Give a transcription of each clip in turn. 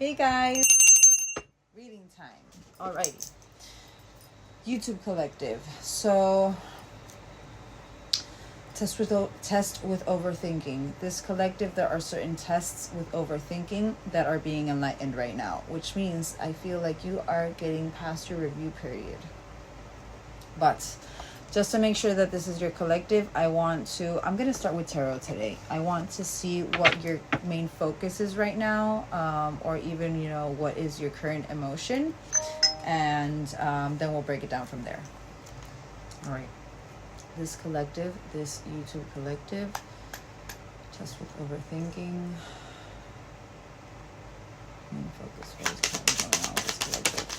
Hey guys, reading time. Alrighty, YouTube Collective. So, test with overthinking. This collective, there are certain tests with overthinking that are being enlightened right now, which means I feel like you are getting past your review period. But just to make sure that this is your collective, I'm going to start with tarot today. I want to see what your main focus is right now, or even, what is your current emotion. And then we'll break it down from there. All right. This collective, this YouTube collective, just with overthinking. Main focus, what is going on with this collective?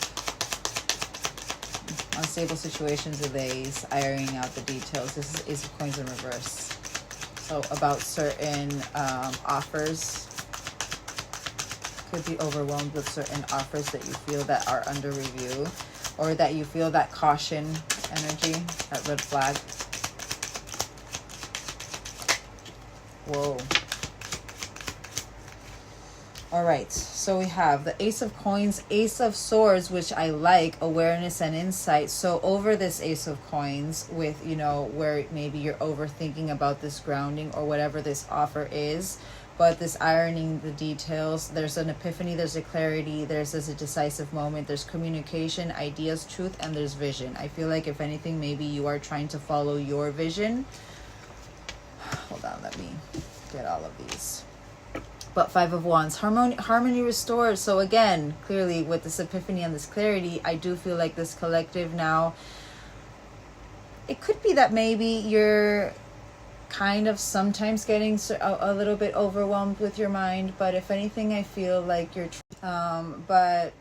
Unstable situations, delays, ironing out the details. This is Ace of Coins in reverse. So about certain offers. Could be overwhelmed with certain offers that you feel that are under review, or that you feel that caution energy, that red flag. Whoa. All right, so we have the Ace of Coins, Ace of Swords, which I like, awareness and insight. So over this Ace of Coins with, where maybe you're overthinking about this grounding or whatever this offer is, but this ironing the details, there's an epiphany, there's a clarity, there's a decisive moment, there's communication, ideas, truth, and there's vision. I feel like if anything, maybe you are trying to follow your vision. Hold on, let me get all of these. But Five of Wands, harmony restored. So again, clearly with this epiphany and this clarity, I do feel like this collective now, it could be that maybe you're kind of sometimes getting a little bit overwhelmed with your mind, but if anything, I feel like you're but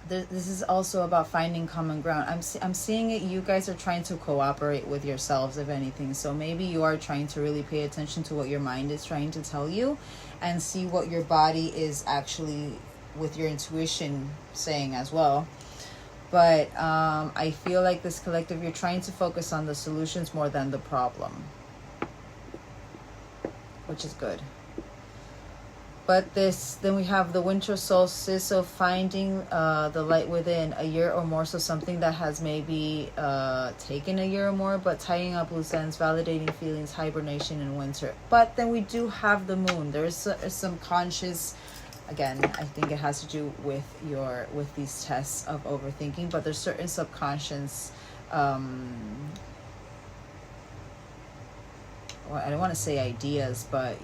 this is also about finding common ground. I'm seeing it, you guys are trying to cooperate with yourselves, if anything. So maybe you are trying to really pay attention to what your mind is trying to tell you, and see what your body is actually, with your intuition, saying as well. But I feel like this collective, you're trying to focus on the solutions more than the problem, which is good. But then we have the winter solstice, so finding the light within, a year or more. So something that has maybe taken a year or more, but tying up loose ends, validating feelings, hibernation in winter. But then we do have the moon. There's some conscious, again, I think it has to do with these tests of overthinking, but there's certain subconscious, well, I don't want to say ideas, but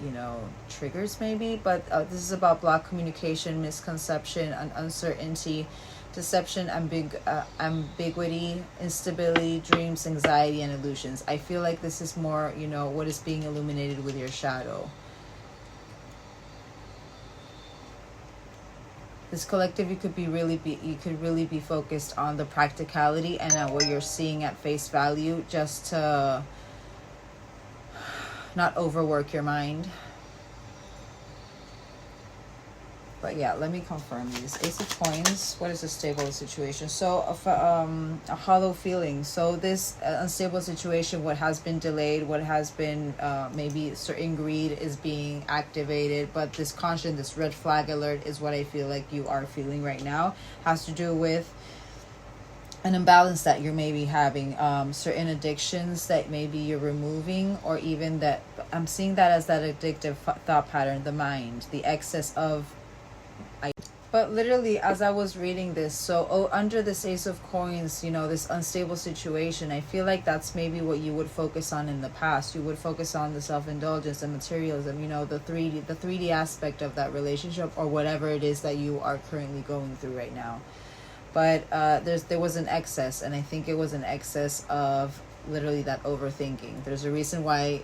triggers maybe. But this is about block communication, misconception, and uncertainty, deception, ambiguity, instability, dreams, anxiety, and illusions. I feel like this is more, what is being illuminated with your shadow. This collective, you could really be focused on the practicality and at what you're seeing at face value, just to not overwork your mind. But yeah, let me confirm these. Ace of Coins, what is a stable situation? So a hollow feeling. So this unstable situation, what has been delayed, what has been maybe certain greed is being activated, but this caution, this red flag alert is what I feel like you are feeling right now. Has to do with an imbalance that you're maybe having, certain addictions that maybe you're removing, or even that I'm seeing that as that addictive thought pattern, the mind, the excess of. But literally, as I was reading this, so under this Ace of Coins, this unstable situation, I feel like that's maybe what you would focus on in the past. You would focus on the self-indulgence, the materialism, the 3D aspect of that relationship, or whatever it is that you are currently going through right now. But there was an excess, and I think it was an excess of literally that overthinking. There's a reason why,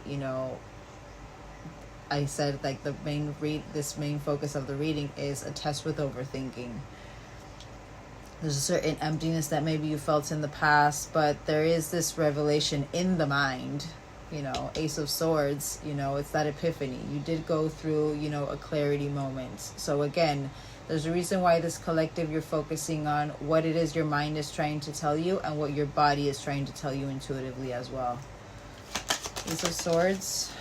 I said like this main focus of the reading is a test with overthinking. There's a certain emptiness that maybe you felt in the past, but there is this revelation in the mind. Ace of Swords, it's that epiphany. You did go through, a clarity moment. So again, there's a reason why this collective, you're focusing on what it is your mind is trying to tell you and what your body is trying to tell you intuitively as well. Ace of Swords.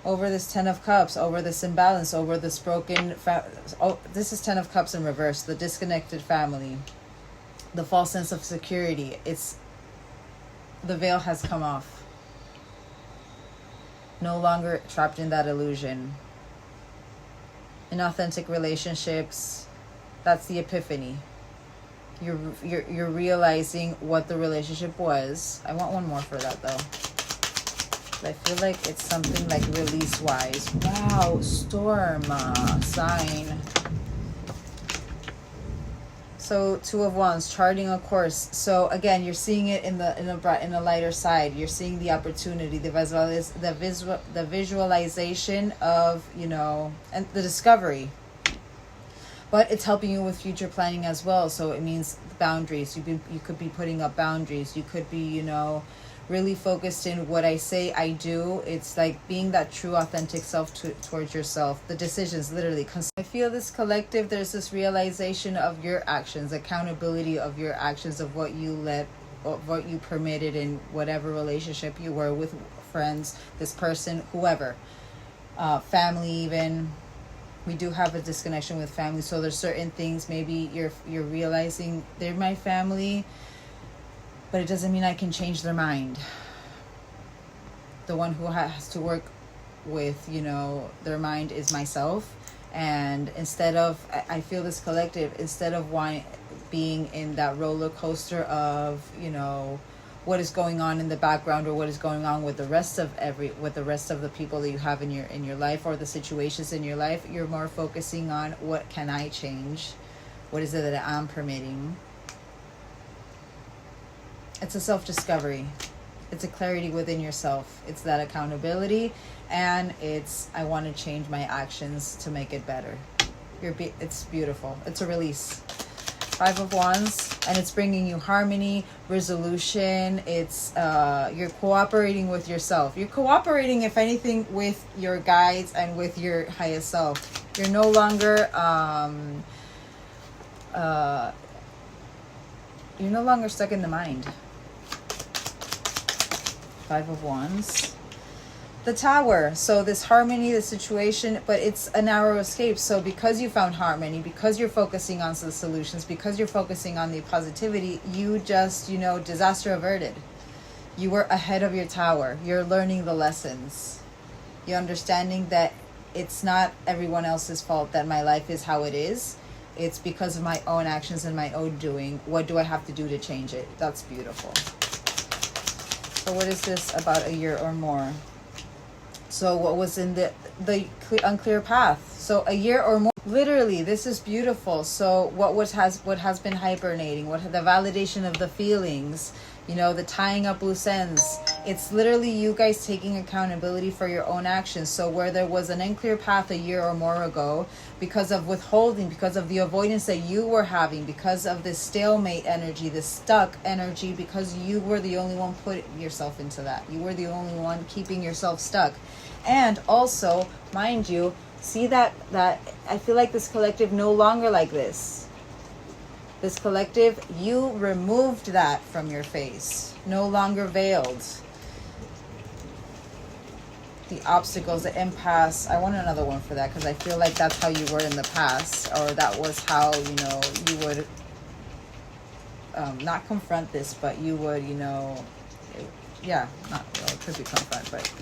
over this 10 of Cups, over this imbalance, over this broken this is 10 of Cups in reverse, the disconnected family, the false sense of security. It's the veil has come off. No longer trapped in that illusion. In authentic relationships, that's the epiphany. You're realizing what the relationship was. I want one more for that though. I feel like it's something like release wise. Wow, storm sign. So 2 of Wands, charting a course. So again, you're seeing it in a lighter side. You're seeing the opportunity, the visualization of, you know, and the discovery. But it's helping you with future planning as well. So it means boundaries. You could be putting up boundaries. You could be, you know, really focused in what I say, I do. It's like being that true, authentic self towards yourself. The decisions, literally. I feel this collective, there's this realization of your actions, accountability of your actions, of what you what you permitted in whatever relationship you were with, friends, this person, whoever, family even. We do have a disconnection with family. So there's certain things maybe you're realizing they're my family, but it doesn't mean I can change their mind. The one who has to work with, you know, their mind is myself. And instead of, I feel this collective, instead of being in that roller coaster of, you know, what is going on in the background or what is going on with the rest of the people that you have in your life or the situations in your life, you're more focusing on what can I change? What is it that I'm permitting? It's a self-discovery. It's a clarity within yourself. It's that accountability, and it's I want to change my actions to make it better. It's beautiful. It's a release. 5 of Wands, and it's bringing you harmony, resolution. It's you're cooperating with yourself. You're cooperating, if anything, with your guides and with your highest self. You're no longer stuck in the mind. 5 of Wands. The Tower. So this harmony, the situation, but it's a narrow escape. So because you found harmony, because you're focusing on the solutions, because you're focusing on the positivity, you just, you know, disaster averted. You were ahead of your tower. You're learning the lessons. You're understanding that it's not everyone else's fault that my life is how it is. It's because of my own actions and my own doing. What do I have to do to change it? That's beautiful. So what is this about a year or more? So what was in the unclear path? So a year or more. Literally, this is beautiful. So what has been hibernating? What the validation of the feelings? You know, the tying up loose ends. It's literally you guys taking accountability for your own actions. So where there was an unclear path a year or more ago, because of withholding, because of the avoidance that you were having, because of this stalemate energy, this stuck energy, because you were the only one putting yourself into that. You were the only one keeping yourself stuck. And also, mind you, see that I feel like this collective no longer like this. This collective, you removed that from your face. No longer veiled. The obstacles, the impasse. I want another one for that because I feel like that's how you were in the past, or that was how, you know, you would not confront this, but you would, you know, it could be confront, but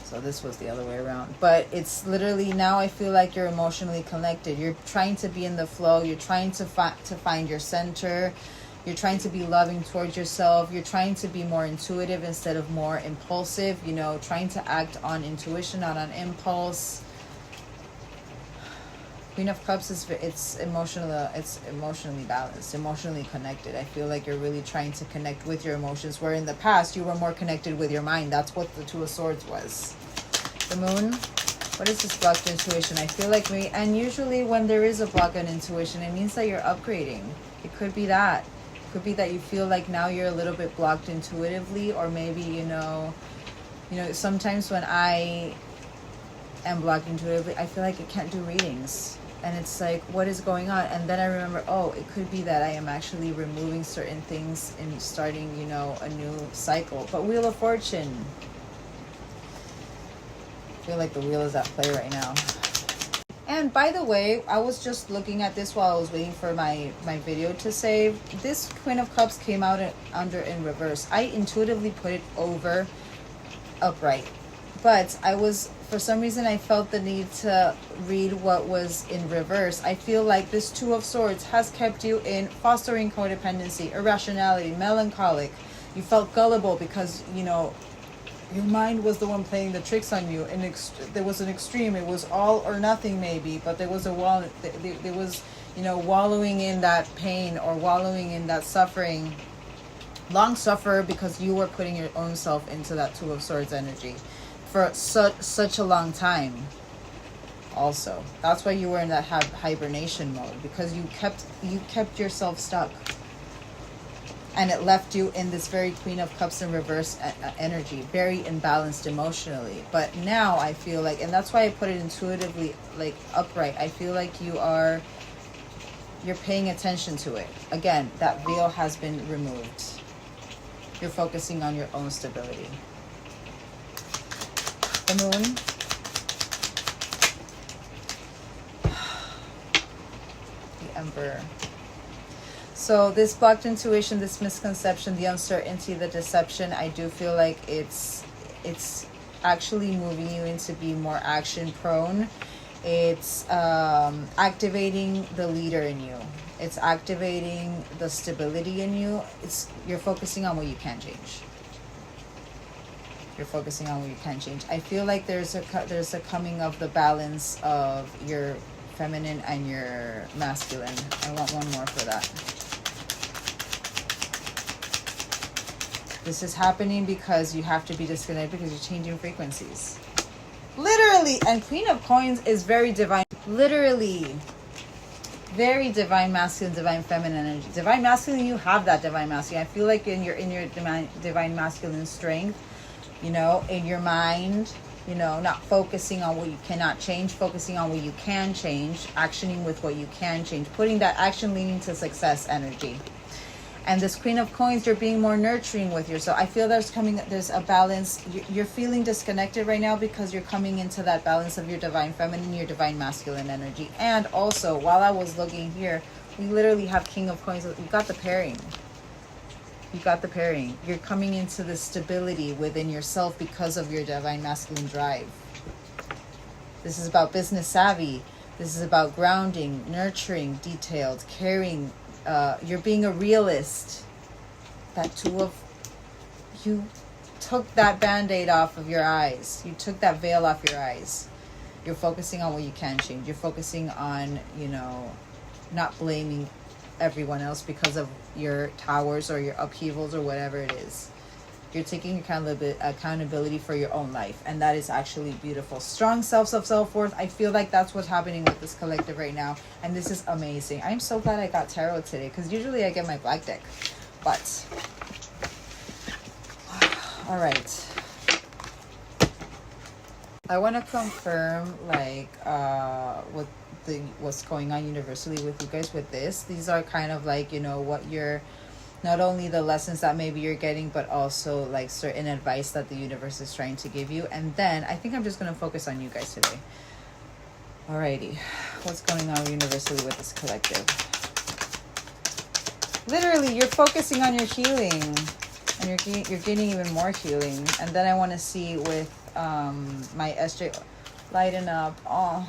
so this was the other way around. But it's literally now I feel like you're emotionally connected. You're trying to be in the flow. You're trying to find your center. You're trying to be loving towards yourself. You're trying to be more intuitive instead of more impulsive. You know, trying to act on intuition, not on impulse. Queen of Cups it's emotionally balanced, emotionally connected. I feel like you're really trying to connect with your emotions, where in the past you were more connected with your mind. That's what the Two of Swords was. The Moon. What is this blocked intuition? I feel like and usually when there is a block on intuition, it means that you're upgrading. It could be that. It could be that you feel like now you're a little bit blocked intuitively, or maybe, you know, sometimes when I am blocked intuitively, I feel like I can't do readings. And it's like, what is going on? And then I remember, oh, it could be that I am actually removing certain things and starting, you know, a new cycle. But Wheel of Fortune. feel like the wheel is at play right now. And by the way, I was just looking at this while I was waiting for my video to save. This Queen of Cups came out in reverse. I intuitively put it over upright. But for some reason, I felt the need to read what was in reverse. I feel like this Two of Swords has kept you in fostering codependency, irrationality, melancholic. You felt gullible because, you know, your mind was the one playing the tricks on you. And there was an extreme. It was all or nothing maybe, but there was there was, you know, wallowing in that pain or wallowing in that suffering. Long suffer because you were putting your own self into that Two of Swords energy for such a long time. Also, that's why you were in that hibernation mode, because you kept yourself stuck. And it left you in this very Queen of Cups in reverse energy, very imbalanced emotionally. But now I feel like, and that's why I put it intuitively like upright, I feel like you're paying attention to it. Again, that veil has been removed. You're focusing on your own stability. The Moon. The Emperor. So this blocked intuition, this misconception, the uncertainty, the deception, I do feel like it's actually moving you into be more action prone. It's activating the leader in you. It's activating the stability in you. You're focusing on what you can change. You're focusing on what you can change. I feel like there's a coming of the balance of your feminine and your masculine. I want one more for that. This is happening because you have to be disconnected because you're changing frequencies. Literally. And Queen of Coins is very divine. Literally. Very divine masculine, divine feminine energy. Divine masculine, you have that divine masculine. I feel like in your divine masculine strength, you know, in your mind, you know, not focusing on what you cannot change, focusing on what you can change, actioning with what you can change, putting that action leading to success energy. And this Queen of Coins, you're being more nurturing with yourself. I feel there's a balance. You're feeling disconnected right now because you're coming into that balance of your divine feminine, your divine masculine energy. And also, while I was looking here, we literally have King of Coins. You got the pairing. You got the pairing. You're coming into the stability within yourself because of your divine masculine drive. This is about business savvy. This is about grounding, nurturing, detailed, caring. You're being a realist. You took that band-aid off of your eyes. You took that veil off your eyes. You're focusing on what you can change. You're focusing on, you know, not blaming everyone else because of your towers or your upheavals or whatever it is. You're taking accountability for your own life, and that is actually beautiful. Strong self-worth. I feel like that's what's happening with this collective right now, and this is amazing. I'm so glad I got tarot today, because usually I get my black deck. But all right, I want to confirm like what's going on universally with you guys with this. These are kind of like, you know, what you're, not only the lessons that maybe you're getting, but also like certain advice that the universe is trying to give you. And then I think I'm just going to focus on you guys today. Alrighty, what's going on universally with this collective? Literally, you're focusing on your healing, and you're getting even more healing. And then I want to see with my SJ, lighten up. Oh.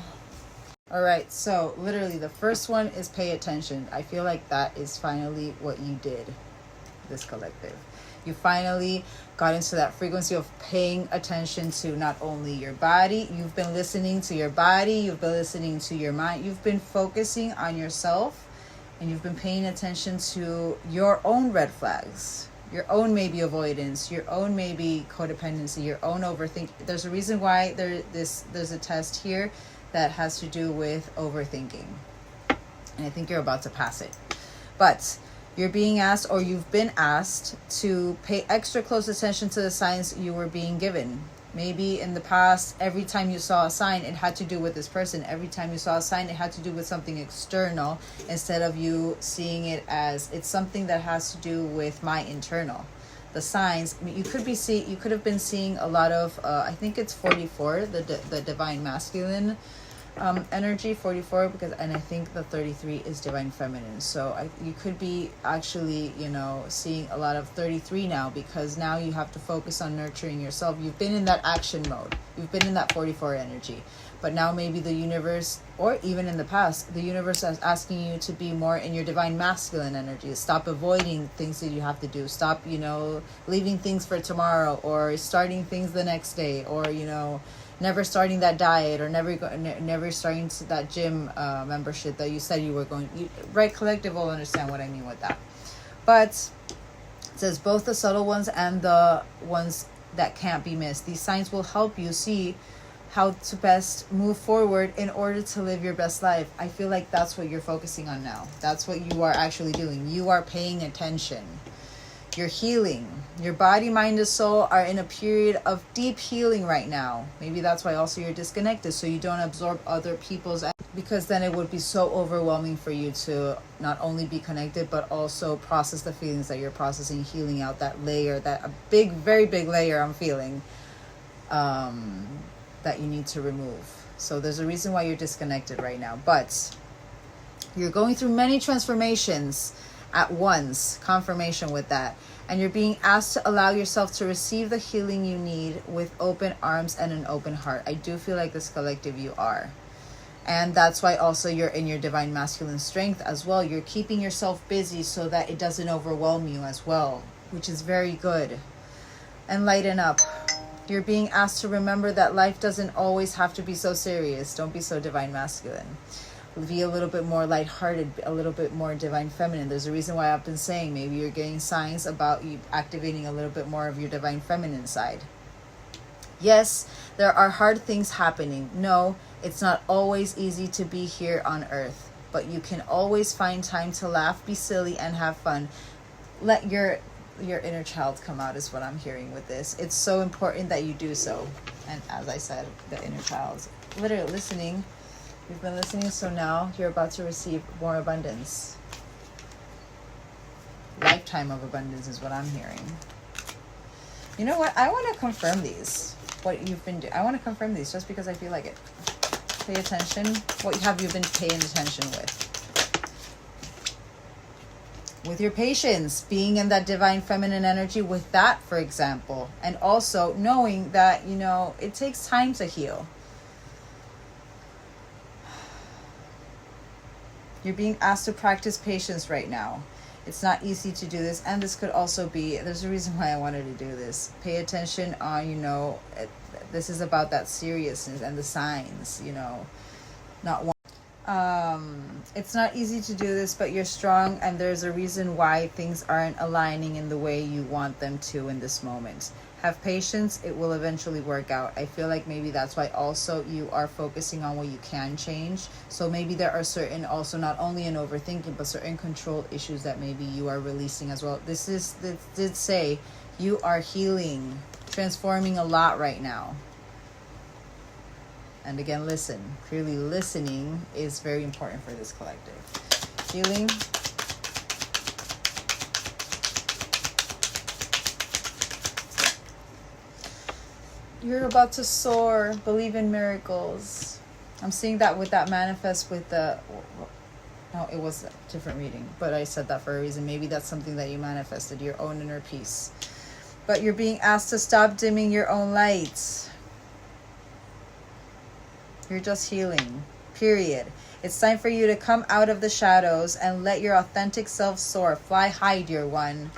All right, so literally the first one is pay attention. I feel like that is finally what you did, this collective. You finally got into that frequency of paying attention to not only your body, you've been listening to your body, you've been listening to your mind, you've been focusing on yourself, and you've been paying attention to your own red flags, your own maybe avoidance, your own maybe codependency, your own overthinking. There's a reason why there's a test here that has to do with overthinking, and I think you're about to pass it. But you're being asked, or you've been asked, to pay extra close attention to the signs you were being given. Maybe in the past, every time you saw a sign, it had to do with this person. Every time you saw a sign, it had to do with something external, instead of you seeing it as it's something that has to do with my internal. the signs. I mean, you could have been seeing a lot of I think it's 44, the divine masculine energy, 44, because, and I think the 33 is divine feminine. So you could be actually, you know, seeing a lot of 33 now, because now you have to focus on nurturing yourself. You've been in that action mode, you've been in that 44 energy, but now maybe the universe, or even in the past, the universe is asking you to be more in your divine masculine energy. Stop avoiding things that you have to do. Stop, you know, leaving things for tomorrow, or starting things the next day, or, you know, never starting that diet, or never starting that gym membership that you said you were going. Right, collective will understand what I mean with that. But it says both the subtle ones and the ones that can't be missed. These signs will help you see how to best move forward in order to live your best life. I feel like that's what you're focusing on now. That's what you are actually doing. You are paying attention. You're healing. Your body, mind, and soul are in a period of deep healing right now. Maybe that's why also you're disconnected, so you don't absorb other people's, because then it would be so overwhelming for you to not only be connected, but also process the feelings that you're processing, healing out that layer, that a big, very big layer I'm feeling, that you need to remove. So there's a reason why you're disconnected right now, but you're going through many transformations at once, confirmation with that, and you're being asked to allow yourself to receive the healing you need with open arms and an open heart. I do feel like this collective you are, and that's why also you're in your divine masculine strength as well. You're keeping yourself busy so that it doesn't overwhelm you as well, which is very good. And lighten up. You're being asked to remember that life doesn't always have to be so serious. Don't be so divine masculine. Be a little bit more lighthearted, a little bit more divine feminine. There's a reason why I've been saying maybe you're getting signs about you activating a little bit more of your divine feminine side. Yes, there are hard things happening. No, it's not always easy to be here on earth, but you can always find time to laugh, be silly, and have fun. Let your inner child come out is what I'm hearing with this. It's so important that you do so. And as I said, the inner child, literally listening. You've been listening, so now you're about to receive more abundance. Lifetime of abundance is what I'm hearing. You know what? I want to confirm these. What you've been doing. I want to confirm these just because I feel like it. Pay attention. What have you been paying attention with? With your patience, being in that divine feminine energy with that, for example. And also knowing that, you know, it takes time to heal. You're being asked to practice patience right now. It's not easy to do this. And this could also be, there's a reason why I wanted to do this. Pay attention on, you know, this is about that seriousness and the signs, you know, not one. It's not easy to do this, but you're strong, and there's a reason why things aren't aligning in the way you want them to in this moment. Have patience. It will eventually work out. I feel like maybe that's why also you are focusing on what you can change. So maybe there are certain, also not only in overthinking, but certain control issues that maybe you are releasing as well. This did say you are healing, transforming a lot right now. And again, listen. Clearly listening is very important for this collective. Healing. You're about to soar. Believe in miracles. I'm seeing that with that manifest with the... No, it was a different reading. But I said that for a reason. Maybe that's something that you manifested. Your own inner peace. But you're being asked to stop dimming your own lights. You're just healing. Period. It's time for you to come out of the shadows and let your authentic self soar. Fly high, dear one.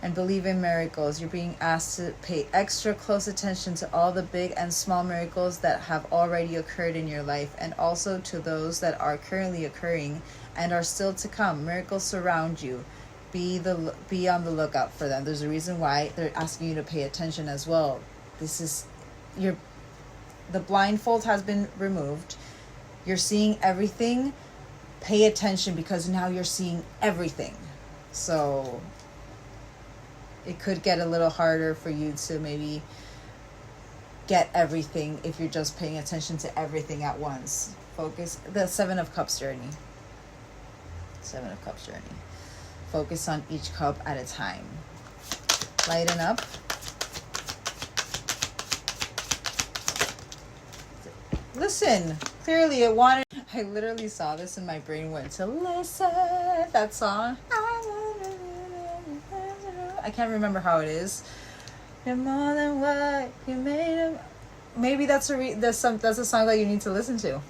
And believe in miracles. You're being asked to pay extra close attention to all the big and small miracles that have already occurred in your life, and also to those that are currently occurring and are still to come. Miracles surround you. Be on the lookout for them. There's a reason why they're asking you to pay attention as well. This is the blindfold has been removed. You're seeing everything. Pay attention, because now you're seeing everything. So it could get a little harder for you to maybe get everything if you're just paying attention to everything at once. Focus. The Seven of Cups journey. Seven of Cups journey. Focus on each cup at a time. Lighten up. Listen, clearly it wanted, I literally saw this and my brain went to listen, that song. I can't remember how it is. You're more than what you made of. Maybe that's a song that you need to listen to.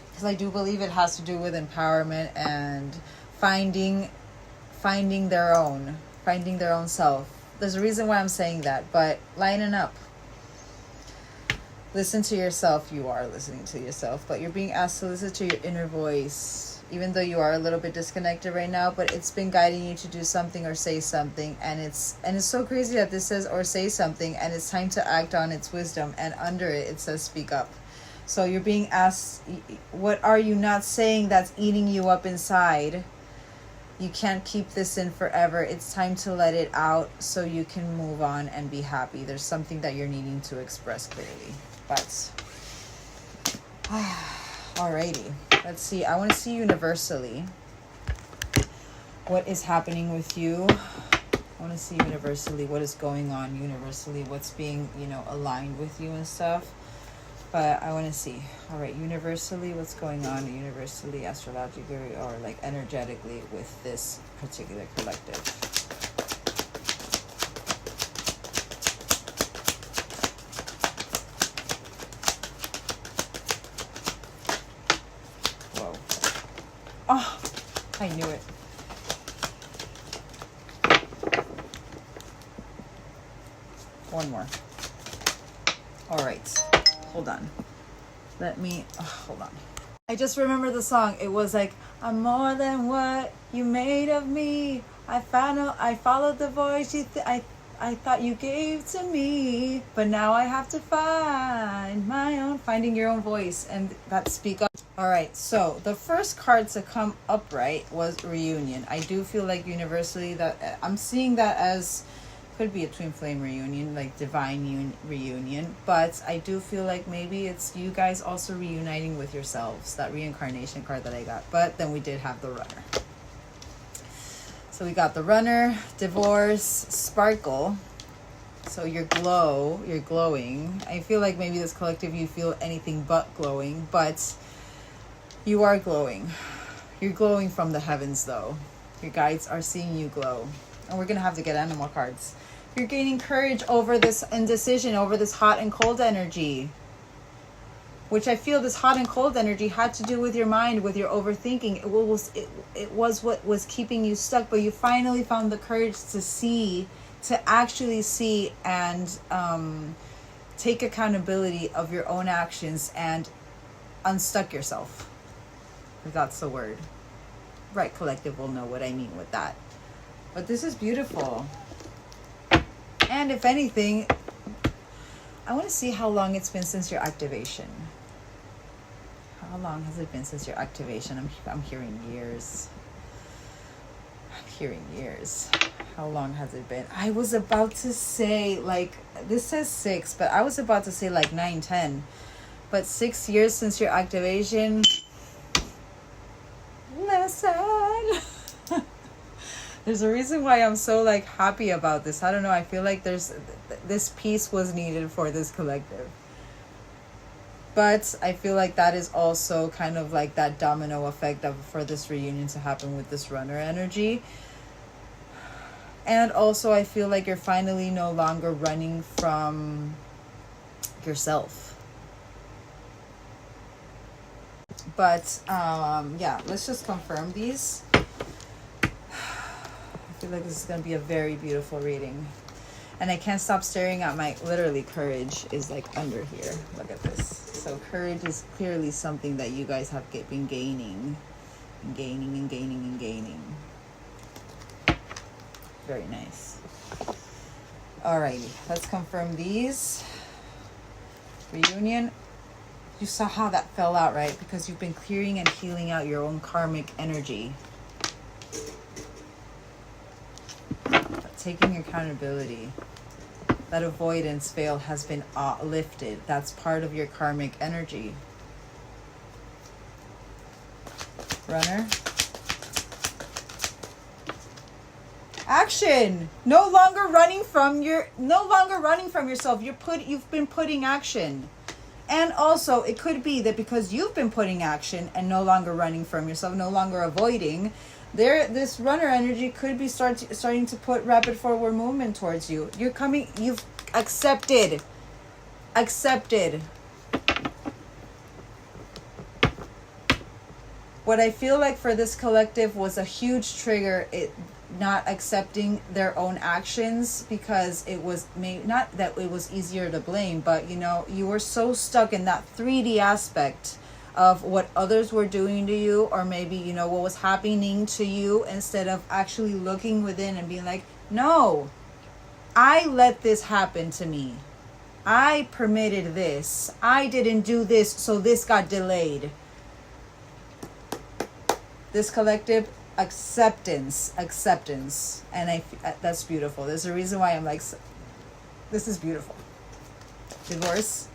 Because I do believe it has to do with empowerment and finding their own self. There's a reason why I'm saying that, but lighten up. Listen to yourself. You are listening to yourself, but you're being asked to listen to your inner voice, even though you are a little bit disconnected right now, but it's been guiding you to do something or say something. And it's so crazy that this says or say something, and it's time to act on its wisdom, and under it says speak up. So you're being asked, what are you not saying that's eating you up inside? You can't keep this in forever. It's time to let it out so you can move on and be happy. There's something that you're needing to express clearly. But alrighty, let's see. I want to see universally what is happening with you. I want to see universally what is going on universally, what's being, aligned with you and stuff. But I want to see, all right, universally, what's going on universally, astrologically, or like energetically with this particular collective. Oh, I knew it. One more. All right. Hold on. Hold on. I just remember the song. It was like, I'm more than what you made of me. I followed the voice I thought you gave to me. But now I have to finding your own voice, and that speak up. All right, so the first card to come upright was reunion. I do feel like universally that I'm seeing that as could be a twin flame reunion, like divine reunion, but I do feel like maybe it's you guys also reuniting with yourselves, that reincarnation card that I got. But then we did have the runner. So we got the runner, divorce, sparkle. So you're glowing. I feel like maybe this collective, you feel anything but glowing, but you are glowing. You're glowing from the heavens though. Your guides are seeing you glow. And we're going to have to get animal cards. You're gaining courage over this indecision, over this hot and cold energy. Which I feel this hot and cold energy had to do with your mind, with your overthinking. It was what was keeping you stuck. But you finally found the courage to actually see and take accountability of your own actions and unstuck yourself. If that's the word. Right, collective will know what I mean with that. But this is beautiful. And if anything, I want to see how long it's been since your activation. How long has it been since your activation? I'm hearing years. How long has it been? I was about to say, like, this says 6, but I was about to say like 9, 10. But 6 years since your activation. Listen. There's a reason why I'm so like happy about this. I don't know. I feel like this piece was needed for this collective. But I feel like that is also kind of like that domino effect for this reunion to happen with this runner energy. And also I feel like you're finally no longer running from yourself. But yeah, let's just confirm these. I feel like this is going to be a very beautiful reading. And I can't stop staring at my, literally, courage is like under here. Look at this. So courage is clearly something that you guys have been gaining. And gaining. Very nice. Alrighty, let's confirm these. Reunion. You saw how that fell out, right? Because you've been clearing and healing out your own karmic energy. Taking accountability. That avoidance veil has been lifted. That's part of your karmic energy. Runner. Action. No longer running from yourself. You've been putting action. And also, it could be that because you've been putting action and no longer running from yourself, no longer avoiding, this runner energy could be starting to put rapid forward movement towards you. You've accepted. What I feel like for this collective was a huge trigger, it not accepting their own actions, because it was not that it was easier to blame, but you were so stuck in that 3D aspect of what others were doing to you, or maybe what was happening to you, instead of actually looking within and being like, no, I let this happen to me, I permitted this, I didn't do this, so this got delayed. This collective, acceptance, and that's beautiful. There's a reason why I'm like, this is beautiful. Divorce.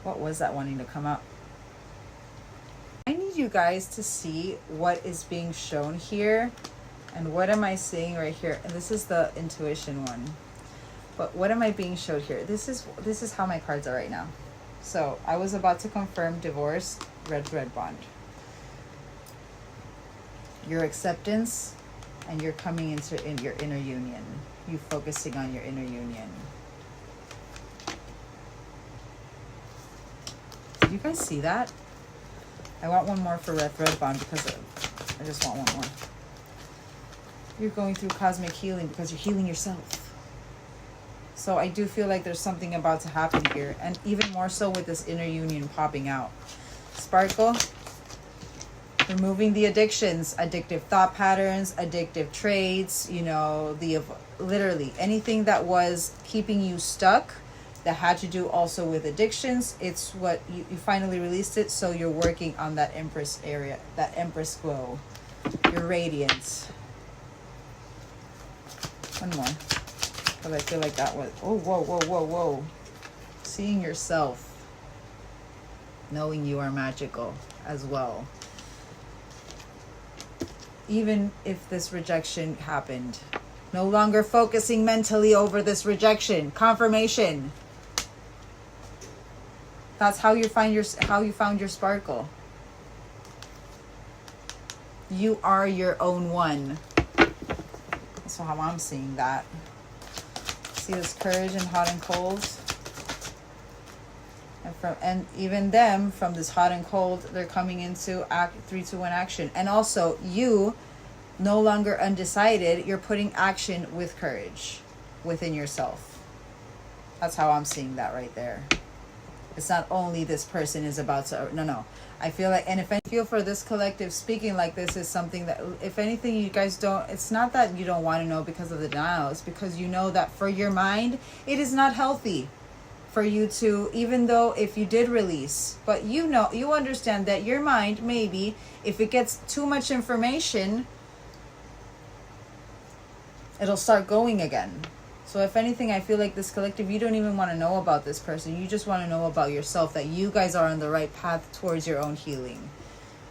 What was that wanting to come out? I need you guys to see what is being shown here, and what am I seeing right here. And this is the intuition one, but what am I being showed here? This is how my cards are right now. So I was about to confirm divorce, red bond. Your acceptance, and you're coming into your inner union. You focusing on your inner union. Did you guys see that? I want one more for red bond, because I just want one more. You're going through cosmic healing because you're healing yourself. So I do feel like there's something about to happen here, and even more so with this inner union popping out. Sparkle. Removing the addictions, addictive thought patterns, addictive traits, literally anything that was keeping you stuck, that had to do also with addictions. It's what you finally released it, so you're working on that Empress area, that Empress glow, your radiance. One more, because I feel like that was, whoa. Seeing yourself, knowing you are magical as well. Even if this rejection happened, no longer focusing mentally over this rejection. Confirmation. That's how you found your sparkle. You are your own one. That's how I'm seeing that. See this courage and hot and cold. And even them, from this hot and cold, they're coming into 3, 2, 1 action. And also, you no longer undecided, you're putting action with courage within yourself. That's how I'm seeing that right there. It's not only this person is about to, no. I feel like, and if I feel for this collective, speaking like this is something that, if anything, you guys don't, it's not that you don't want to know because of the denial, it's because you know that for your mind, it is not healthy for you to, even though if you did release, but you understand that your mind, maybe if it gets too much information, it'll start going again. So if anything, I feel like this collective, you don't even want to know about this person. You just want to know about yourself, that you guys are on the right path towards your own healing.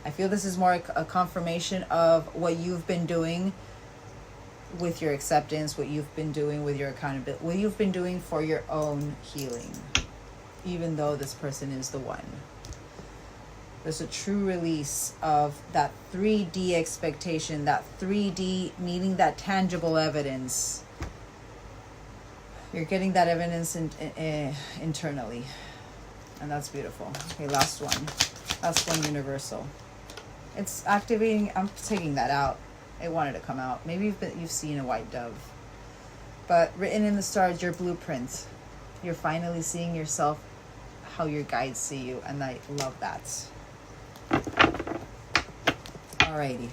I feel this is more a confirmation of what you've been doing with your acceptance, what you've been doing with your accountability, what you've been doing for your own healing, even though this person is the one. There's a true release of that 3D expectation, that 3D meaning that tangible evidence. You're getting that evidence internally, and that's beautiful. Okay, last one, universal. It's activating. I'm taking that out. It wanted to come out. Maybe you've seen a white dove, but written in the stars, your blueprint. You're finally seeing yourself how your guides see you, and I love that. Alrighty.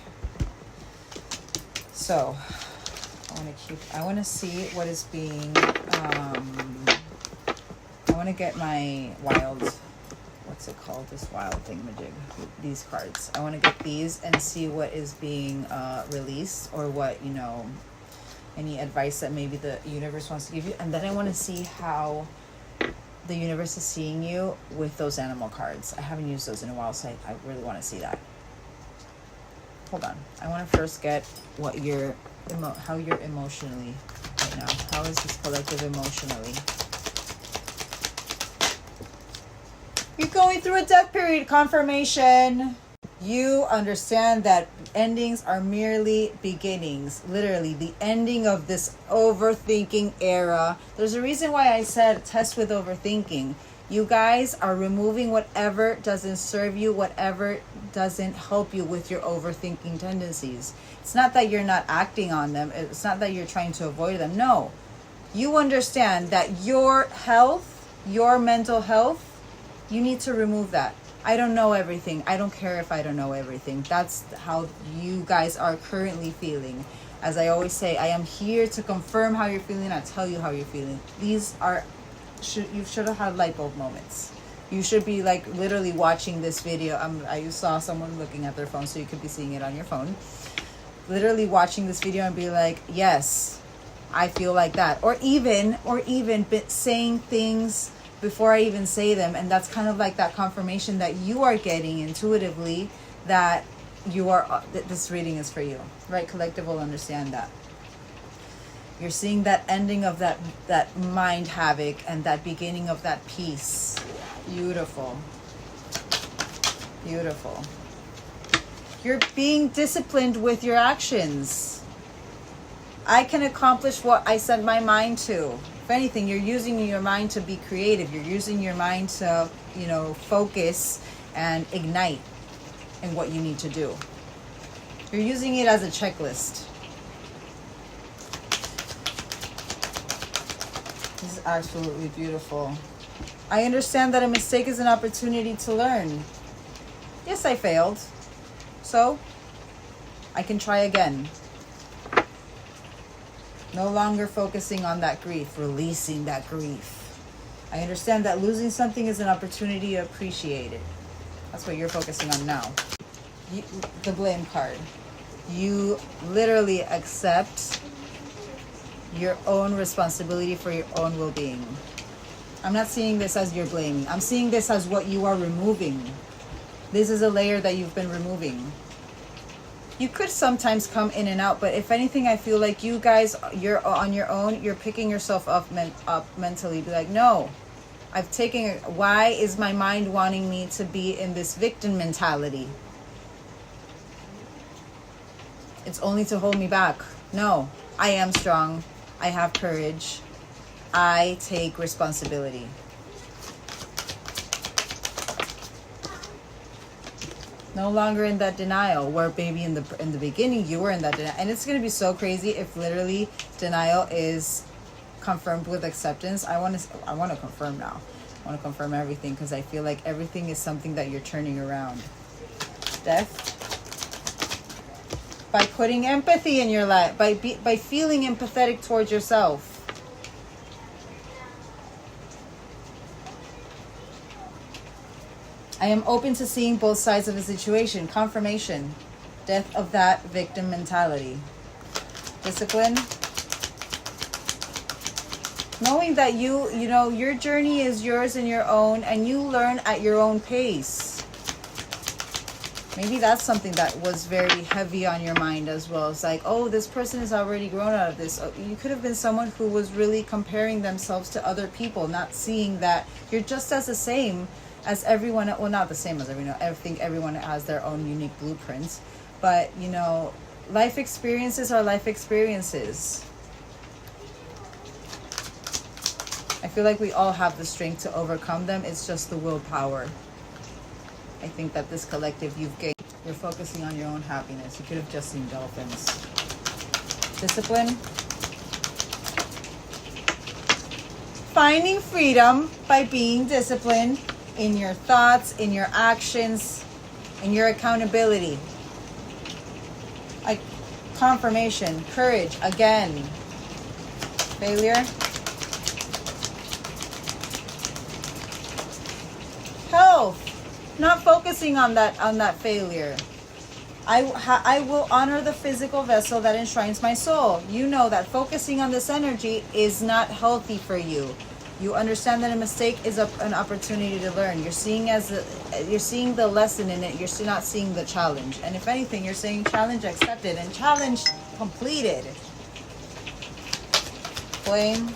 So I want to see what is being, I want to get my wild, what's it called, this wild thingamajig, these cards. I want to get these and see what is being released, or what, any advice that maybe the universe wants to give you. And then I want to see how the universe is seeing you with those animal cards. I haven't used those in a while, so I really want to see that. hold on. I want to first get what you're, how you're emotionally right now. How is this collective emotionally? You're going through a death period. Confirmation. You understand that endings are merely beginnings. Literally, the ending of this overthinking era. There's a reason why I said test with overthinking. You guys are removing whatever doesn't serve you, whatever doesn't help you with your overthinking tendencies. It's not that you're not acting on them. It's not that you're trying to avoid them. No. You understand that your health, your mental health, you need to remove that. I don't know everything. I don't care if I don't know everything. That's how you guys are currently feeling. As I always say, I am here to confirm how you're feeling. I tell you how you're feeling. These are, you should have had light bulb moments. You should be like literally watching this video. I saw someone looking at their phone, so you could be seeing it on your phone. Literally watching this video and be like, yes, I feel like that. Or even saying things before I even say them. And that's kind of like that confirmation that you are getting intuitively that you are, that this reading is for you, right? Collective will understand that. You're seeing that ending of that mind havoc and that beginning of that peace. Beautiful. Beautiful. You're being disciplined with your actions. I can accomplish what I set my mind to. If anything, you're using your mind to be creative. You're using your mind to, focus and ignite in what you need to do. You're using it as a checklist. This is absolutely beautiful. I understand that a mistake is an opportunity to learn. Yes, I failed. So, I can try again. No longer focusing on that grief, releasing that grief. I understand that losing something is an opportunity to appreciate it. That's what you're focusing on now. The blame card. You literally accept your own responsibility for your own well-being. I'm not seeing this as you're blaming. I'm seeing this as what you are removing. This is a layer that you've been removing. You could sometimes come in and out, but if anything, I feel like you guys, you're on your own. You're picking yourself up mentally. Be like, no, I've taken it. Why is my mind wanting me to be in this victim mentality? It's only to hold me back. No, I am strong. I have courage. I take responsibility. No longer in that denial, where maybe in the beginning you were in that denial. And it's going to be so crazy if literally denial is confirmed with acceptance. I want to confirm now. I want to confirm everything, because I feel like everything is something that you're turning around. Death. By putting empathy in your life, by feeling empathetic towards yourself. I am open to seeing both sides of the situation. Confirmation. Death of that victim mentality. Discipline. Knowing that your journey is yours and your own, and you learn at your own pace. Maybe that's something that was very heavy on your mind as well. It's like, oh, this person is already grown out of this. You could have been someone who was really comparing themselves to other people, not seeing that you're just as the same as everyone. Well, not the same as everyone. I think everyone has their own unique blueprints. But, life experiences are life experiences. I feel like we all have the strength to overcome them. It's just the willpower. I think that this collective you've gained. You're focusing on your own happiness. You could have just seen dolphins. Discipline. Finding freedom by being disciplined in your thoughts, in your actions, in your accountability. Like confirmation, courage, again. Failure. Health. Not focusing on that failure. I will honor the physical vessel that enshrines my soul. You know that focusing on this energy is not healthy for you. You understand that a mistake is an opportunity to learn. You're seeing you're seeing the lesson in it. You're still not seeing the challenge. And if anything, you're saying challenge accepted and challenge completed. Flame.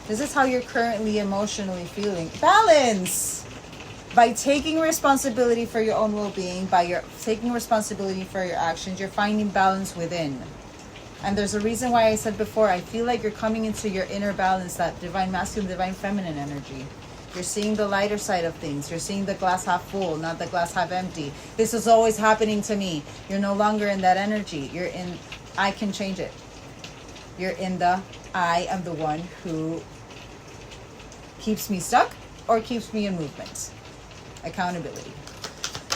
This is how you're currently emotionally feeling. Balance. By taking responsibility for your own well-being, taking responsibility for your actions, you're finding balance within. And there's a reason why I said before, I feel like you're coming into your inner balance, that divine masculine, divine feminine energy. You're seeing the lighter side of things. You're seeing the glass half full, not the glass half empty. This is always happening to me. You're no longer in that energy. You're in, I can change it. You're in the, I am the one who keeps me stuck or keeps me in movement. Accountability.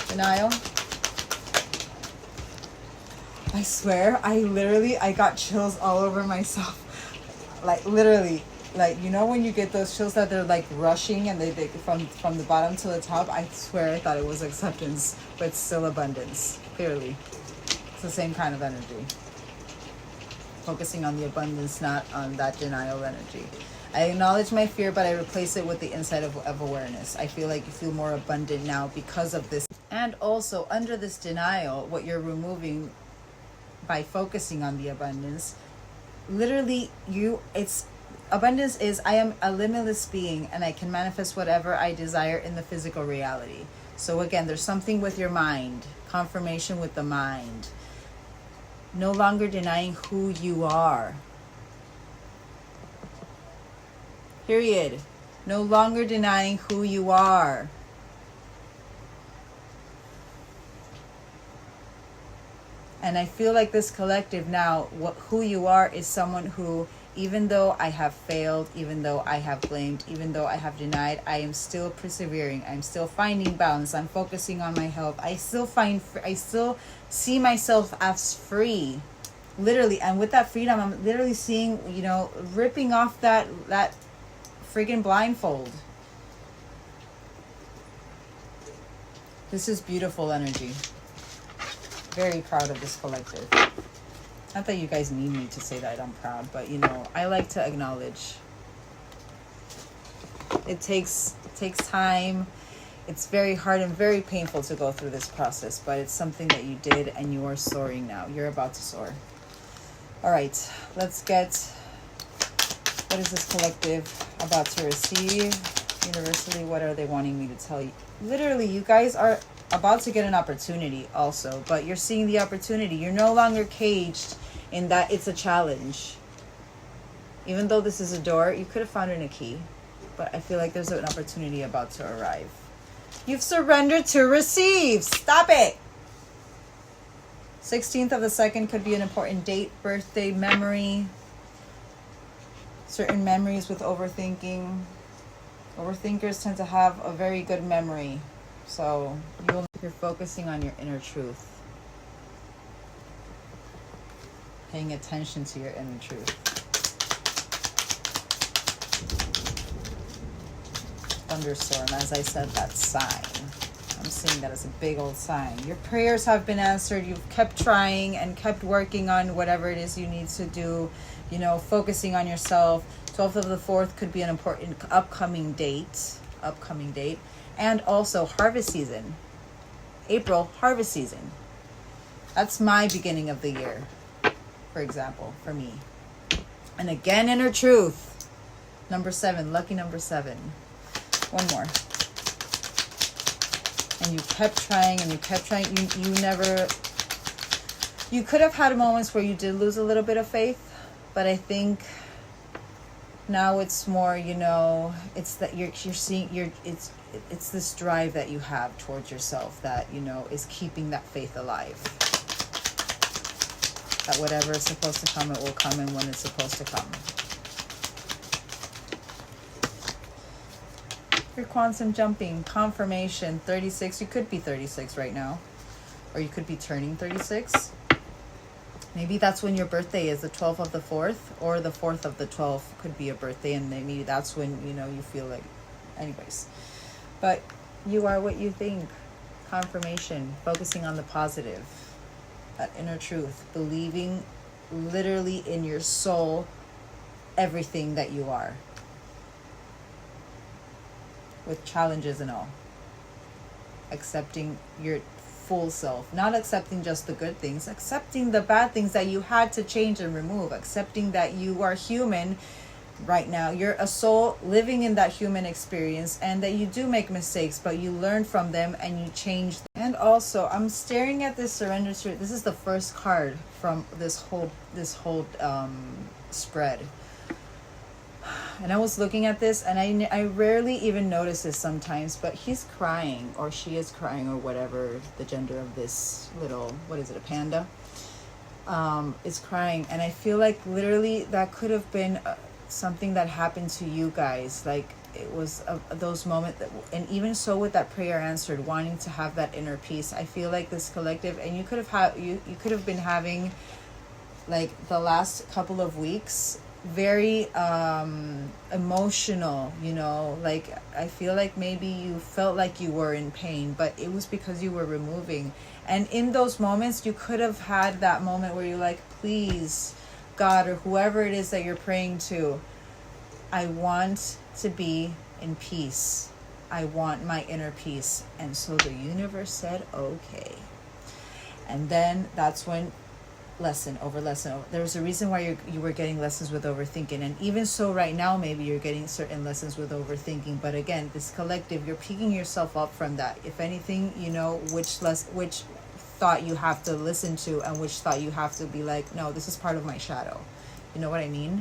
Denial. I swear, I got chills all over myself. Like literally, like, you know when you get those chills that they're like rushing and they from the bottom to the top? I swear I thought it was acceptance, but still abundance. Clearly. It's the same kind of energy. Focusing on the abundance, not on that denial energy. I acknowledge my fear, but I replace it with the insight of awareness. I feel like you feel more abundant now because of this. And also, under this denial, what you're removing by focusing on the abundance, literally abundance is, I am a limitless being and I can manifest whatever I desire in the physical reality. So again, there's something with your mind, confirmation with the mind. No longer denying who you are. Period. No longer denying who you are. And I feel like this collective now, who you are is someone who, even though I have failed, even though I have blamed, even though I have denied, I am still persevering. I'm still finding balance. I'm focusing on my health. I still see myself as free. Literally. And with that freedom, I'm literally seeing, ripping off that friggin' blindfold. This is beautiful energy. Very proud of this collective. Not that you guys need me to say that I'm proud, but I like to acknowledge. It takes time. It's very hard and very painful to go through this process, but it's something that you did and you are soaring now. You're about to soar. All right, let's get, what is this collective about to receive? Universally, what are they wanting me to tell you? Literally, you guys are about to get an opportunity also, but you're seeing the opportunity. You're no longer caged in that it's a challenge. Even though this is a door, you could have found it in a key, but I feel like there's an opportunity about to arrive. You've surrendered to receive. Stop it. 16th of the 2nd could be an important date, birthday, memory. Certain memories with overthinking. Overthinkers tend to have a very good memory. So you're focusing on your inner truth. Paying attention to your inner truth. Thunderstorm, as I said, that sign. I'm seeing that as a big old sign. Your prayers have been answered. You've kept trying and kept working on whatever it is you need to do. Focusing on yourself. 12th of the 4th could be an important upcoming date. And also harvest season. April, harvest season. That's my beginning of the year, for example, for me. And again, inner truth. Number 7, lucky number 7. One more. And you kept trying and you kept trying. You could have had moments where you did lose a little bit of faith, but I think now it's more, it's that you're seeing, it's this drive that you have towards yourself that, is keeping that faith alive. That whatever is supposed to come, it will come, and when it's supposed to come. Your quantum jumping, confirmation, 36. You could be 36 right now. Or you could be turning 36. Maybe that's when your birthday is, the 12th of the 4th, or the 4th of the 12th could be a birthday, and maybe that's when, you feel like, anyways. But you are what you think. Confirmation, focusing on the positive, that inner truth, believing literally in your soul everything that you are, with challenges and all. Accepting your full self, not accepting just the good things, accepting the bad things that you had to change and remove, accepting that you are human right now. You're a soul living in that human experience, and that you do make mistakes, but you learn from them and you change them. And also, I'm staring at this surrender spirit. This is the first card from this whole spread. And I was looking at this, and I rarely even notice this sometimes, but he's crying, or she is crying, or whatever the gender of this little, what is it, a panda, is crying. And I feel like literally that could have been something that happened to you guys. Like, it was those moments that, and even so with that prayer answered, wanting to have that inner peace, I feel like this collective, and you could have you could have been having, like, the last couple of weeks very emotional, you know, like I feel like maybe you felt like you were in pain, but it was because you were removing. And in those moments, you could have had that moment where you're like, please, God, or whoever it is that you're praying to, I want to be in peace. I want my inner peace. And so the universe said, okay. And then that's when lesson over. There was a reason why you were getting lessons with overthinking. And even so right now, maybe you're getting certain lessons with overthinking. But again, this collective, you're picking yourself up from that. If anything, you know which thought you have to listen to, and which thought you have to be like, no, this is part of my shadow. You know what I mean?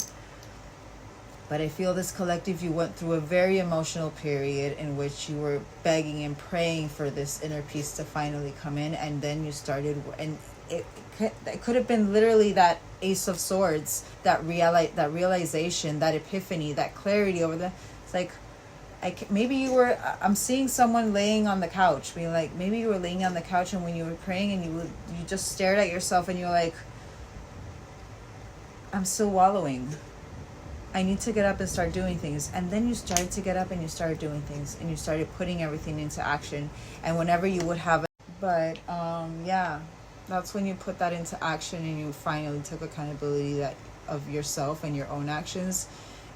But I feel this collective, you went through a very emotional period in which you were begging and praying for this inner peace to finally come in. And then you started, and it could have been literally that Ace of Swords, that realization, that epiphany, that clarity over it's like, maybe you were, I'm seeing someone laying on the couch, being like, maybe you were laying on the couch, and when you were praying, and you just stared at yourself, and you're like, I'm still wallowing. I need to get up and start doing things. And then you started to get up, and you started doing things, and you started putting everything into action. And whenever you would have it, but yeah, that's when you put that into action, and you finally took accountability of yourself and your own actions,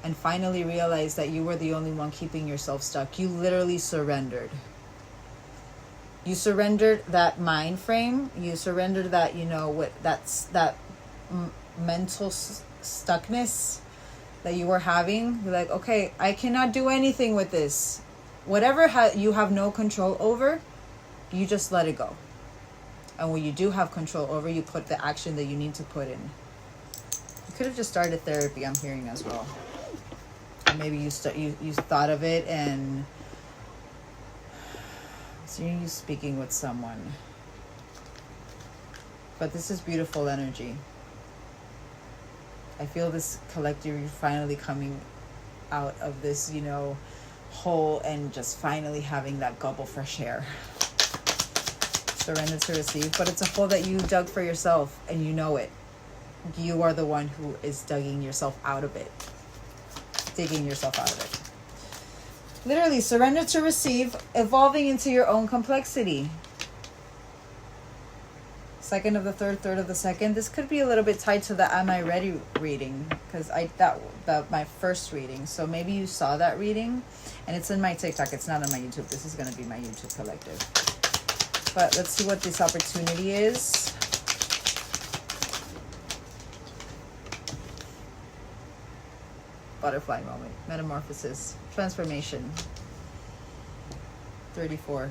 and finally realized that you were the only one keeping yourself stuck. You literally surrendered. You surrendered that mind frame. You surrendered that, you know, what that mental stuckness that you were having. You're like, okay, I cannot do anything with this. Whatever you have no control over, you just let it go. And when you do have control over, you put the action that you need to put in. You could have just started therapy, I'm hearing as well. Or maybe you thought of it, and so you speaking with someone. But this is beautiful energy. I feel this collective, you're finally coming out of this, you know, hole, and just finally having that gulp of fresh air. Surrender to receive. But it's a hole that you dug for yourself, and you know it. You are the one who is digging yourself out of it. Literally, surrender to receive, evolving into your own complexity. Second of the third of the second. This could be a little bit tied to the Am I Ready reading, because my first reading. So maybe you saw that reading, and it's in my TikTok. It's not on my YouTube. This is going to be my YouTube collective. But let's see what this opportunity is. Butterfly moment, metamorphosis, transformation. 34.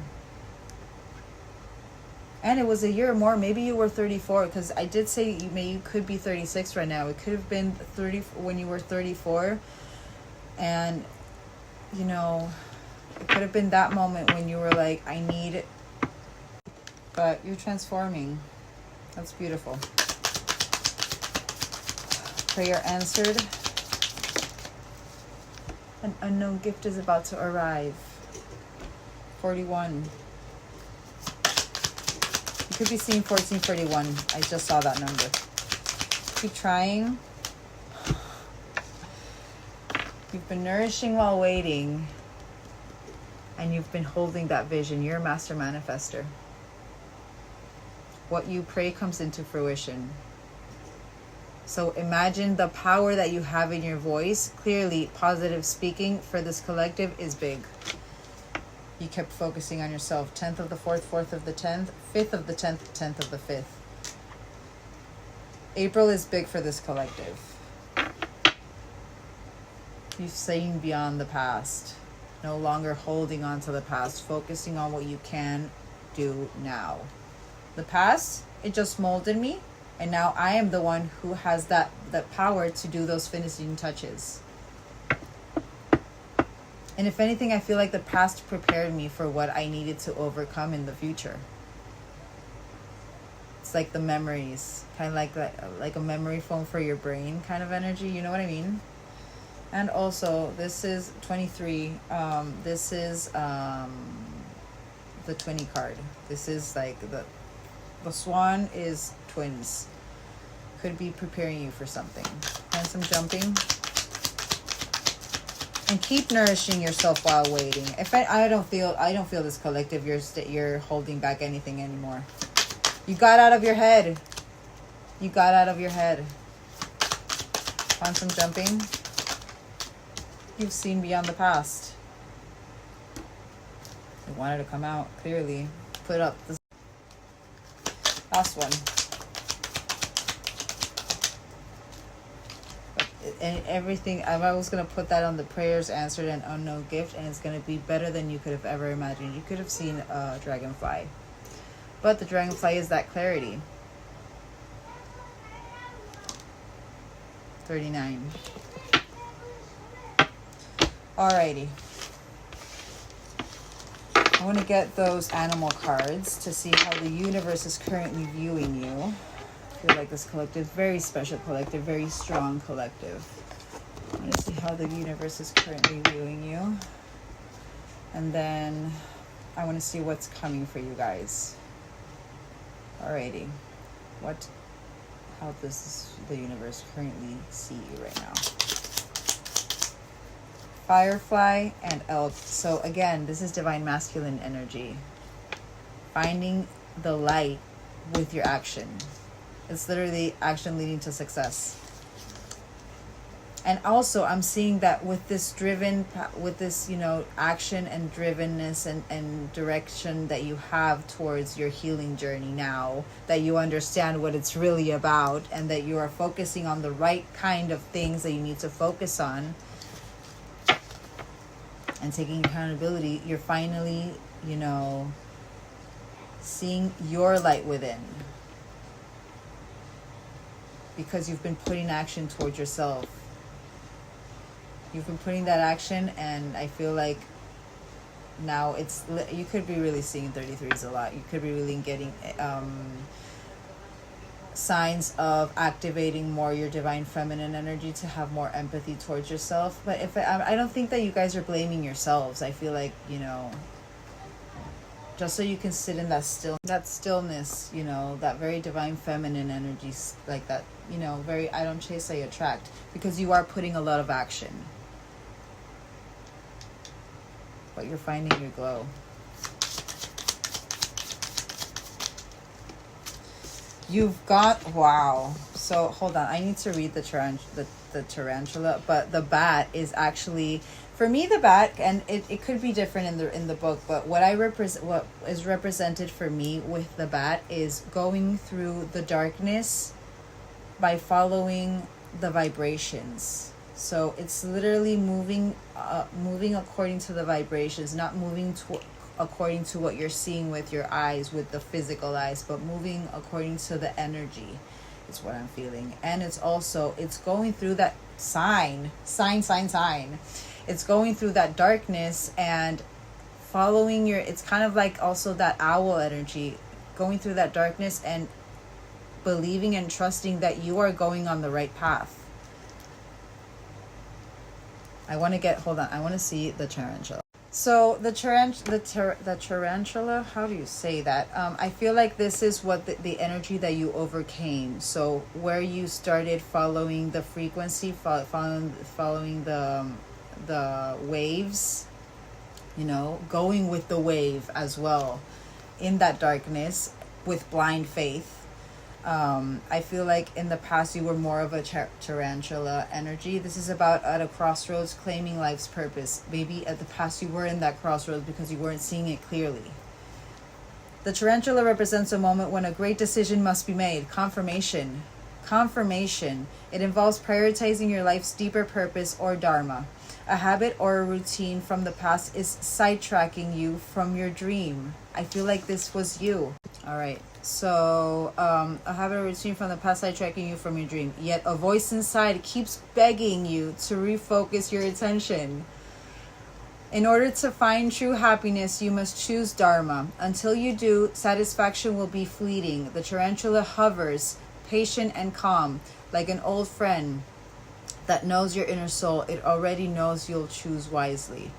And it was a year more. Maybe you were 34, because I did say you could be 36 right now. It could have been 30 when you were 34. And, you know, it could have been that moment when you were like, I need it. But you're transforming. That's beautiful. Prayer answered. An unknown gift is about to arrive. 41. You could be seeing 1441. I just saw that number. Keep trying. You've been nourishing while waiting. And you've been holding that vision. You're a master manifester. What you pray comes into fruition. So imagine the power that you have in your voice. Clearly, positive speaking for this collective is big. You kept focusing on yourself. 10th of the 4th, 4th of the 10th, 5th of the 10th, 10th of the 5th. April is big for this collective. You've seen beyond the past. No longer holding on to the past. Focusing on what you can do now. The past, it just molded me. And now I am the one who has that power to do those finishing touches. And if anything, I feel like the past prepared me for what I needed to overcome in the future. It's like the memories, kind of like a memory foam for your brain kind of energy. You know what I mean? And also, this is 23. This is the 20 card. This is like the swan is twins. Could be preparing you for something. And some jumping. And keep nourishing yourself while waiting. If I don't feel this collective you're holding back anything anymore. You got out of your head. You got out of your head. On some jumping. You've seen beyond the past. You wanted to come out clearly. Put up the last one. And everything, I was going to put that on the prayers answered and unknown gift, and it's going to be better than you could have ever imagined. You could have seen a dragonfly, but the dragonfly is that clarity. 39. Alrighty. I want to get those animal cards to see how the universe is currently viewing you. I feel like this collective, very special collective, very strong collective. I want to see how the universe is currently viewing you. And then I want to see what's coming for you guys. Alrighty. How does the universe currently see you right now? Firefly and elk. So again, this is divine masculine energy. Finding the light with your action. It's literally action leading to success. And also I'm seeing that with this action and drivenness and direction that you have towards your healing journey now, that you understand what it's really about and that you are focusing on the right kind of things that you need to focus on and taking accountability, you're finally, seeing your light within. Because you've been putting action towards yourself. You've been putting that action, and I feel like now you could be really seeing 33s a lot. You could be really getting signs of activating more your divine feminine energy to have more empathy towards yourself. But I don't think that you guys are blaming yourselves. I feel like, just so you can sit in that stillness, that very divine feminine energy, like that, very I don't chase, I attract, because you are putting a lot of action. But you're finding your glow. You've got, wow. So hold on, I need to read the tarantula, but the bat is actually, for me, the bat, and it could be different in the book, but what is represented for me with the bat is going through the darkness by following the vibrations. So it's literally moving according to the vibrations, not moving according to what you're seeing with your eyes, with the physical eyes, but moving according to the energy is what I'm feeling. And it's going through that sign. It's going through that darkness and following it's kind of like also that owl energy, going through that darkness and believing and trusting that you are going on the right path. I want to see the tarantula. So the tarantula, how do you say that? I feel like this is what the energy that you overcame. So where you started following the frequency, following the waves, going with the wave as well in that darkness with blind faith. I feel like in the past you were more of a tarantula energy. This is about at a crossroads claiming life's purpose. Maybe at the past you were in that crossroads because you weren't seeing it clearly. The tarantula represents a moment when a great decision must be made. Confirmation. Confirmation. It involves prioritizing your life's deeper purpose or dharma. A habit or a routine from the past is sidetracking you from your dream. I feel like this was you. All right. So, a habit or routine from the past sidetracking you from your dream. Yet a voice inside keeps begging you to refocus your attention. In order to find true happiness, you must choose dharma. Until you do, satisfaction will be fleeting. The tarantula hovers, patient and calm, like an old friend that knows your inner soul. It already knows you'll choose wisely.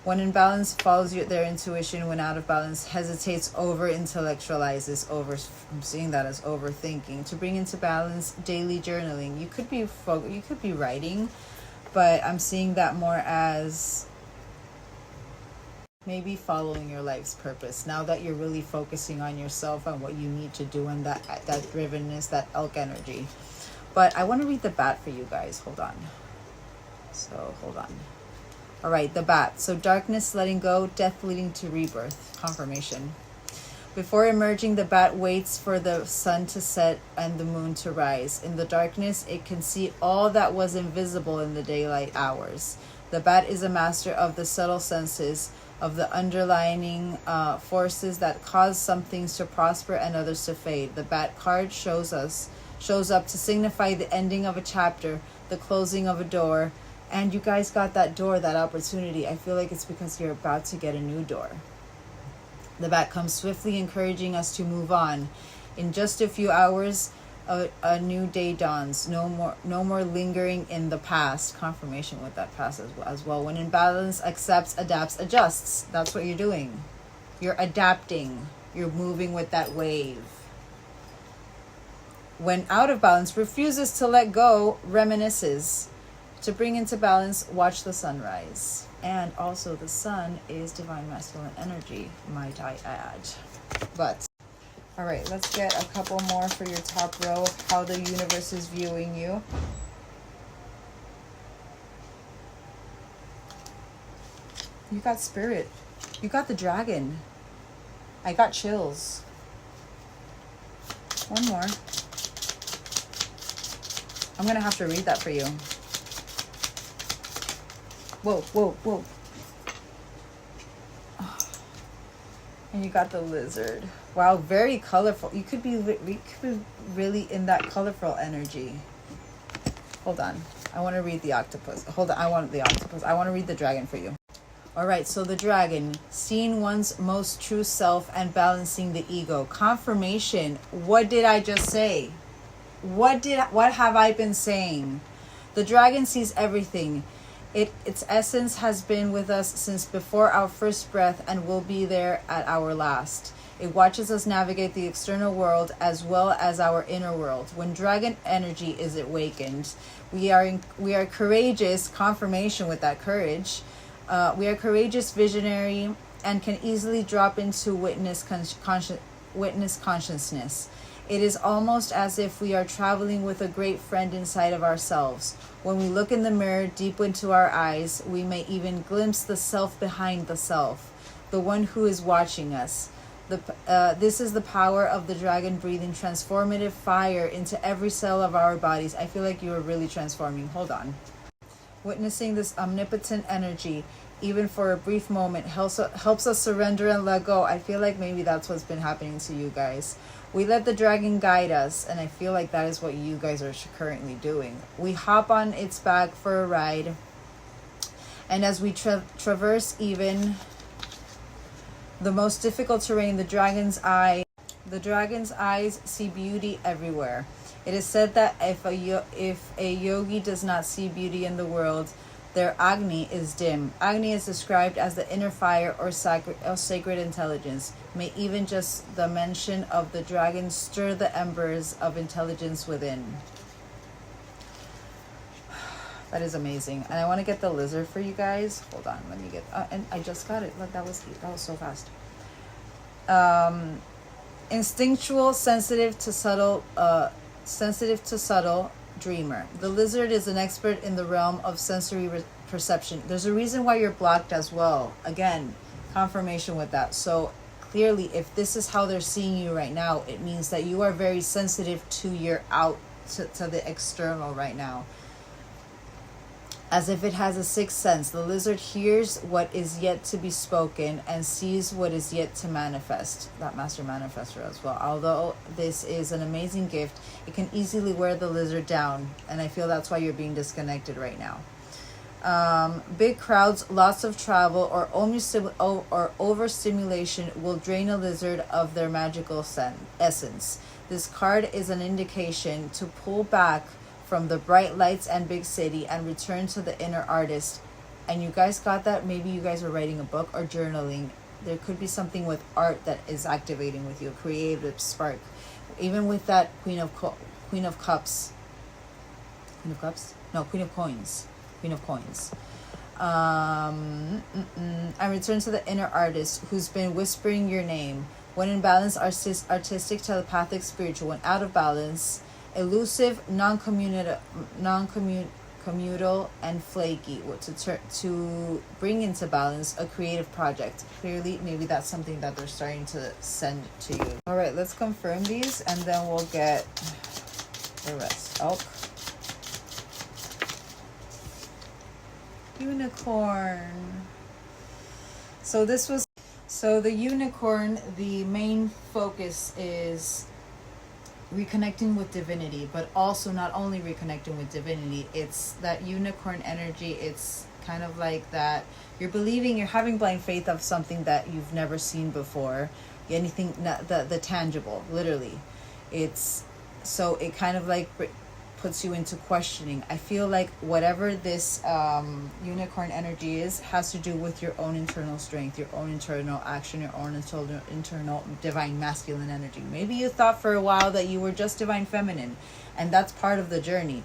When in balance, follows their intuition. When out of balance, hesitates, over-intellectualizes. I'm seeing that as overthinking. To bring into balance, daily journaling. You could be writing, but I'm seeing that more as maybe following your life's purpose. Now that you're really focusing on yourself and what you need to do, and that drivenness, that elk energy. But I want to read the bat for you guys. Hold on. All right, the bat. So darkness, letting go, death leading to rebirth. Confirmation. Before emerging, the bat waits for the sun to set and the moon to rise. In the darkness, it can see all that was invisible in the daylight hours. The bat is a master of the subtle senses, of the underlying forces that cause some things to prosper and others to fade. The bat card shows up to signify the ending of a chapter, the closing of a door. And you guys got that door, that opportunity. I feel like it's because you're about to get a new door. The bat comes swiftly, encouraging us to move on. In just a few hours, a new day dawns. No more lingering in the past. Confirmation with that past as well. When in balance, accepts, adapts, adjusts. That's what you're doing. You're adapting. You're moving with that wave. When out of balance, refuses to let go, reminisces. To bring into balance, watch the sunrise. And also the sun is divine masculine energy, might I add. But all right, let's get a couple more for your top row of how the universe is viewing you. You got spirit. You got the dragon. I got chills. One more. I'm going to have to read that for you. Whoa, whoa, whoa. And you got the lizard. Wow, very colorful. You could be really in that colorful energy. Hold on. I want to read the octopus. Hold on. I want the octopus. I want to read the dragon for you. All right. So the dragon, seeing one's most true self and balancing the ego. Confirmation. What did I just say? What have I been saying? The dragon sees everything. Its essence has been with us since before our first breath and will be there at our last. It watches us navigate the external world as well as our inner world. When dragon energy is awakened, we are courageous. Confirmation with that courage. We are courageous, visionary, and can easily drop into witness consciousness. It is almost as if we are traveling with a great friend inside of ourselves. When we look in the mirror deep into our eyes, we may even glimpse the self behind the self, the one who is watching us. This is the power of the dragon breathing transformative fire into every cell of our bodies. I feel like you are really transforming. Hold on. Witnessing this omnipotent energy, even for a brief moment, helps us surrender and let go. I feel like maybe that's what's been happening to you guys. We let the dragon guide us, and I feel like that is what you guys are currently doing. We hop on its back for a ride, and as we traverse even the most difficult terrain, the dragon's eyes see beauty everywhere. It is said that if a yogi does not see beauty in the world, their Agni is dim. Agni is described as the inner fire or sacred intelligence. May even just the mention of the dragon stir the embers of intelligence within. That is amazing. And I want to get the lizard for you guys. Hold on, let me get... and I just got it. Look, that was so fast. Instinctual, sensitive to subtle dreamer. The lizard is an expert in the realm of sensory perception. There's a reason why you're blocked as well. Again, confirmation with that. So clearly, if this is how they're seeing you right now, it means that you are very sensitive to your to the external right now. As if it has a sixth sense, the lizard hears what is yet to be spoken and sees what is yet to manifest. That master manifestor as well. Although this is an amazing gift, it can easily wear the lizard down, and I feel that's why you're being disconnected right now. Big crowds, lots of travel, or overstimulation will drain a lizard of their magical essence. This card is an indication to pull back from the bright lights and big city and return to the inner artist. And you guys got that? Maybe you guys are writing a book or journaling. There could be something with art that is activating with you, a creative spark. Even with that Queen of Coins. Queen of Coins. And return to the inner artist who's been whispering your name. When in balance, artistic, telepathic, spiritual. When out of balance, elusive, non-communal, and flaky. To bring into balance a creative project. Clearly, maybe that's something that they're starting to send to you. All right, let's confirm these, and then we'll get the rest. Elk. Unicorn. So the unicorn, the main focus is reconnecting with divinity, but also not only reconnecting with divinity, it's that unicorn energy. It's kind of like that you're believing, you're having blind faith of something that you've never seen before, anything, the tangible, literally. It's so it kind of like puts you into questioning. I feel like whatever this unicorn energy has to do with your own internal strength, your own internal action, your own internal divine masculine energy. Maybe you thought for a while that you were just divine feminine, and that's part of the journey.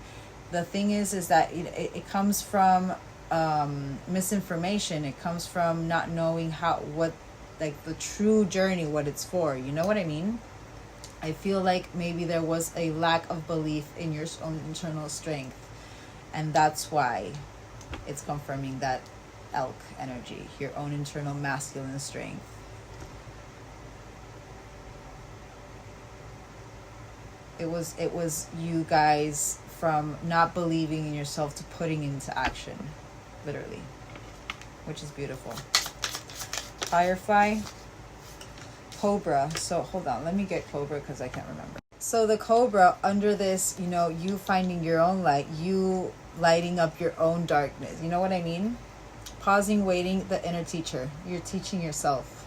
The thing is that it comes from misinformation. It comes from not knowing the true journey, what it's for. You know what I mean? I feel like maybe there was a lack of belief in your own internal strength. And that's why it's confirming that elk energy, your own internal masculine strength. It was you guys from not believing in yourself to putting into action, literally, which is beautiful. Firefly. Cobra. So hold on, let me get Cobra because I can't remember. So the Cobra, under this, you finding your own light, you lighting up your own darkness. You know what I mean? Pausing, waiting, the inner teacher. You're teaching yourself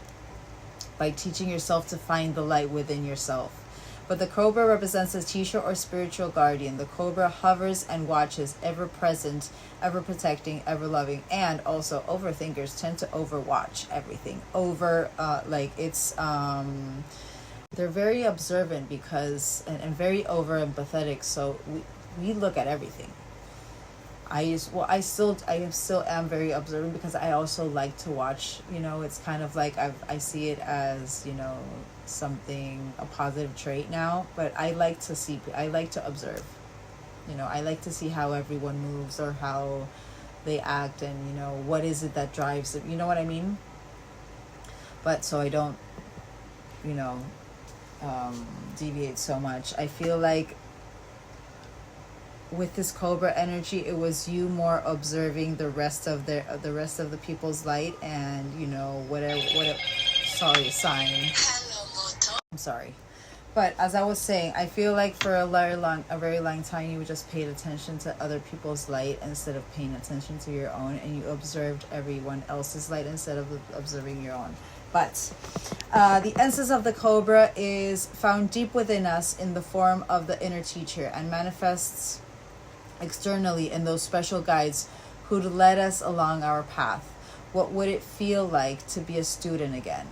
by teaching yourself to find the light within yourself. But the Cobra represents a teacher or spiritual guardian. The Cobra hovers and watches, ever present, ever protecting, ever loving. And also overthinkers tend to overwatch everything. They're very observant because, and very over empathetic. So we look at everything. I still am very observant because I also like to watch. It's kind of like I see it as something, a positive trait now, but I like to observe. I like to see how everyone moves or how they act, and what is it that drives it. You know what I mean? But so I don't deviate so much. I feel like with this Cobra energy, it was you more observing the rest of the people's light, and whatever sign. I'm sorry, but as I was saying, I feel like for a very long time you just paid attention to other people's light instead of paying attention to your own, and you observed everyone else's light instead of observing your own. But the essence of the Cobra is found deep within us in the form of the inner teacher and manifests externally in those special guides who led us along our path. What would it feel like to be a student again?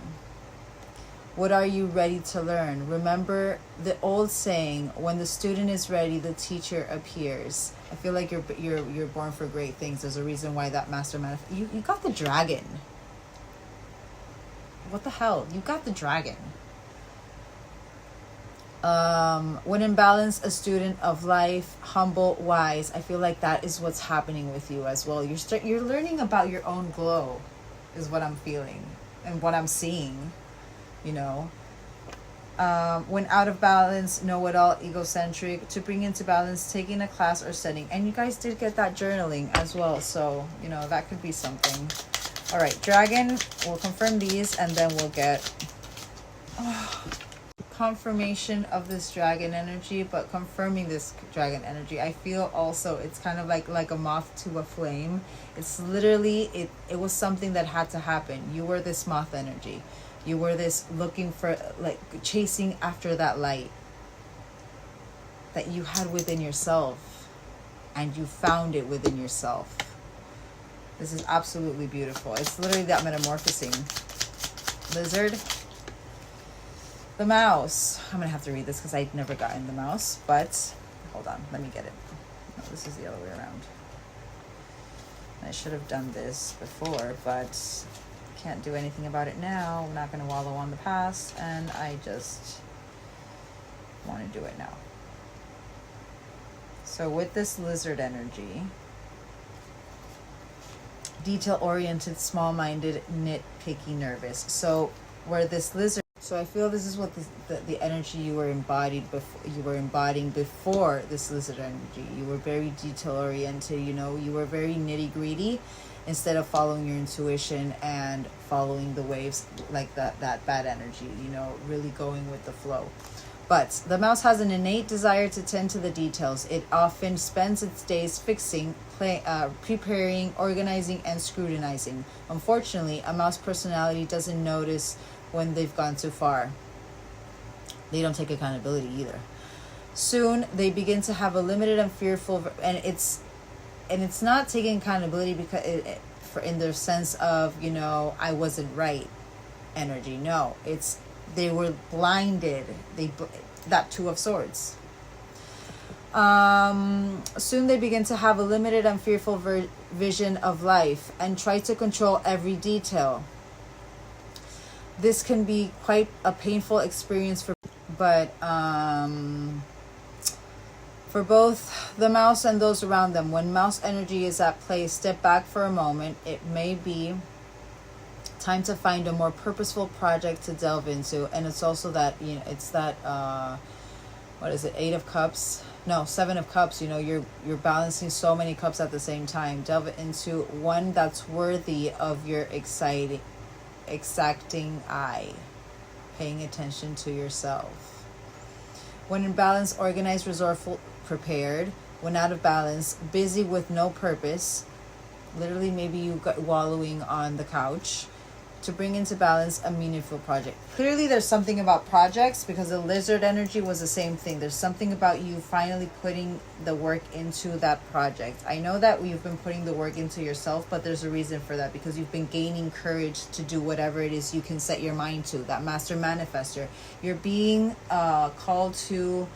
What are you ready to learn? Remember the old saying, when the student is ready, the teacher appears. I feel like you're born for great things. There's a reason why that master you got the dragon. What the hell? You got the dragon. When in balance, a student of life, humble, wise. I feel like that is what's happening with you as well. You're learning about your own glow, is what I'm feeling and what I'm seeing. You know, when out of balance, know-it-all, egocentric. To bring into balance, taking a class or studying. And you guys did get that journaling as well, so you know that could be something. All right, dragon. We'll confirm these, and then we'll get confirmation of this dragon energy. But confirming this dragon energy, I feel also it's kind of like a moth to a flame. It's literally it was something that had to happen. You were this moth energy. You were this looking for, like, chasing after that light that you had within yourself, and you found it within yourself. This is absolutely beautiful. It's literally that metamorphosing. Lizard. The mouse. I'm going to have to read this because I'd never gotten the mouse, but hold on. Let me get it. No, this is the other way around. I should have done this before, but can't do anything about it now. I'm not going to wallow on the past, and I just want to do it now. So with this lizard energy, detail-oriented, small-minded, nitpicky, nervous. So where this lizard, so I feel this is what the energy you were embodying before this lizard energy. You were very detail-oriented. You know, you were very nitty-gritty, instead of following your intuition and following the waves like that bad energy, you know, really going with the flow. But the mouse has an innate desire to tend to the details. It often spends its days fixing, preparing, organizing, and scrutinizing. Unfortunately, a mouse personality doesn't notice when they've gone too far. They don't take accountability either. Soon, they begin to have a limited and fearful, and it's not taking accountability because in the sense of, you know, I wasn't right energy. No, it's they were blinded. That Two of Swords. Soon they begin to have a limited and fearful vision of life and try to control every detail. This can be quite a painful experience for both the mouse and those around them. When mouse energy is at play, step back for a moment. It may be time to find a more purposeful project to delve into. And it's also that, you know, it's that, what is it, 8 of Cups? No, 7 of Cups. You know, you're balancing so many cups at the same time. Delve into one that's worthy of your exacting eye. Paying attention to yourself. When in balance, organized, resourceful, prepared. When out of balance, busy with no purpose. Literally, maybe you got wallowing on the couch. To bring into balance, a meaningful project. Clearly, there's something about projects, because the lizard energy was the same thing. There's something about you finally putting the work into that project. I know that you've been putting the work into yourself, but there's a reason for that, because you've been gaining courage to do whatever it is you can set your mind to. That master manifester. You're being called to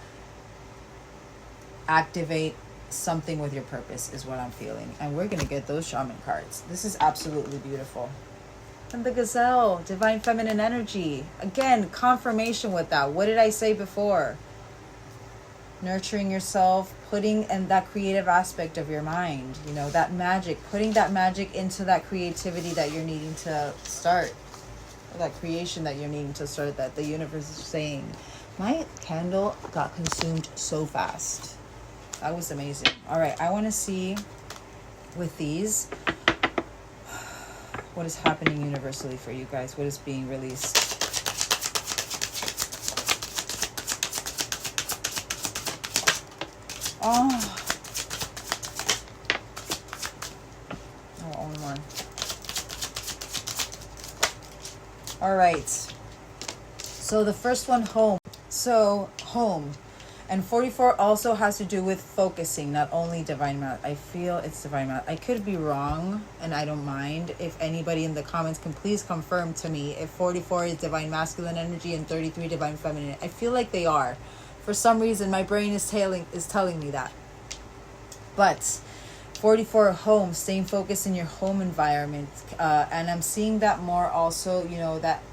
activate something with your purpose, is what I'm feeling. And we're going to get those shaman cards. This is absolutely beautiful. And the gazelle, divine feminine energy. Again, confirmation with that. What did I say before? Nurturing yourself, putting in that creative aspect of your mind, you know, that magic, putting that magic into that creativity that you're needing to start, or that creation that you're needing to start, that the universe is saying. My candle got consumed so fast. That was amazing. All right, I want to see with these what is happening universally for you guys. What is being released? Oh, only one. All right. So the first one, home. So home. And 44 also has to do with focusing, not only divine math. I feel it's divine math. I could be wrong, and I don't mind. If anybody in the comments can please confirm to me if 44 is divine masculine energy and 33 divine feminine. I feel like they are. For some reason, my brain is telling me that. But 44, home, staying focused in your home environment. And I'm seeing that more also, you know, that,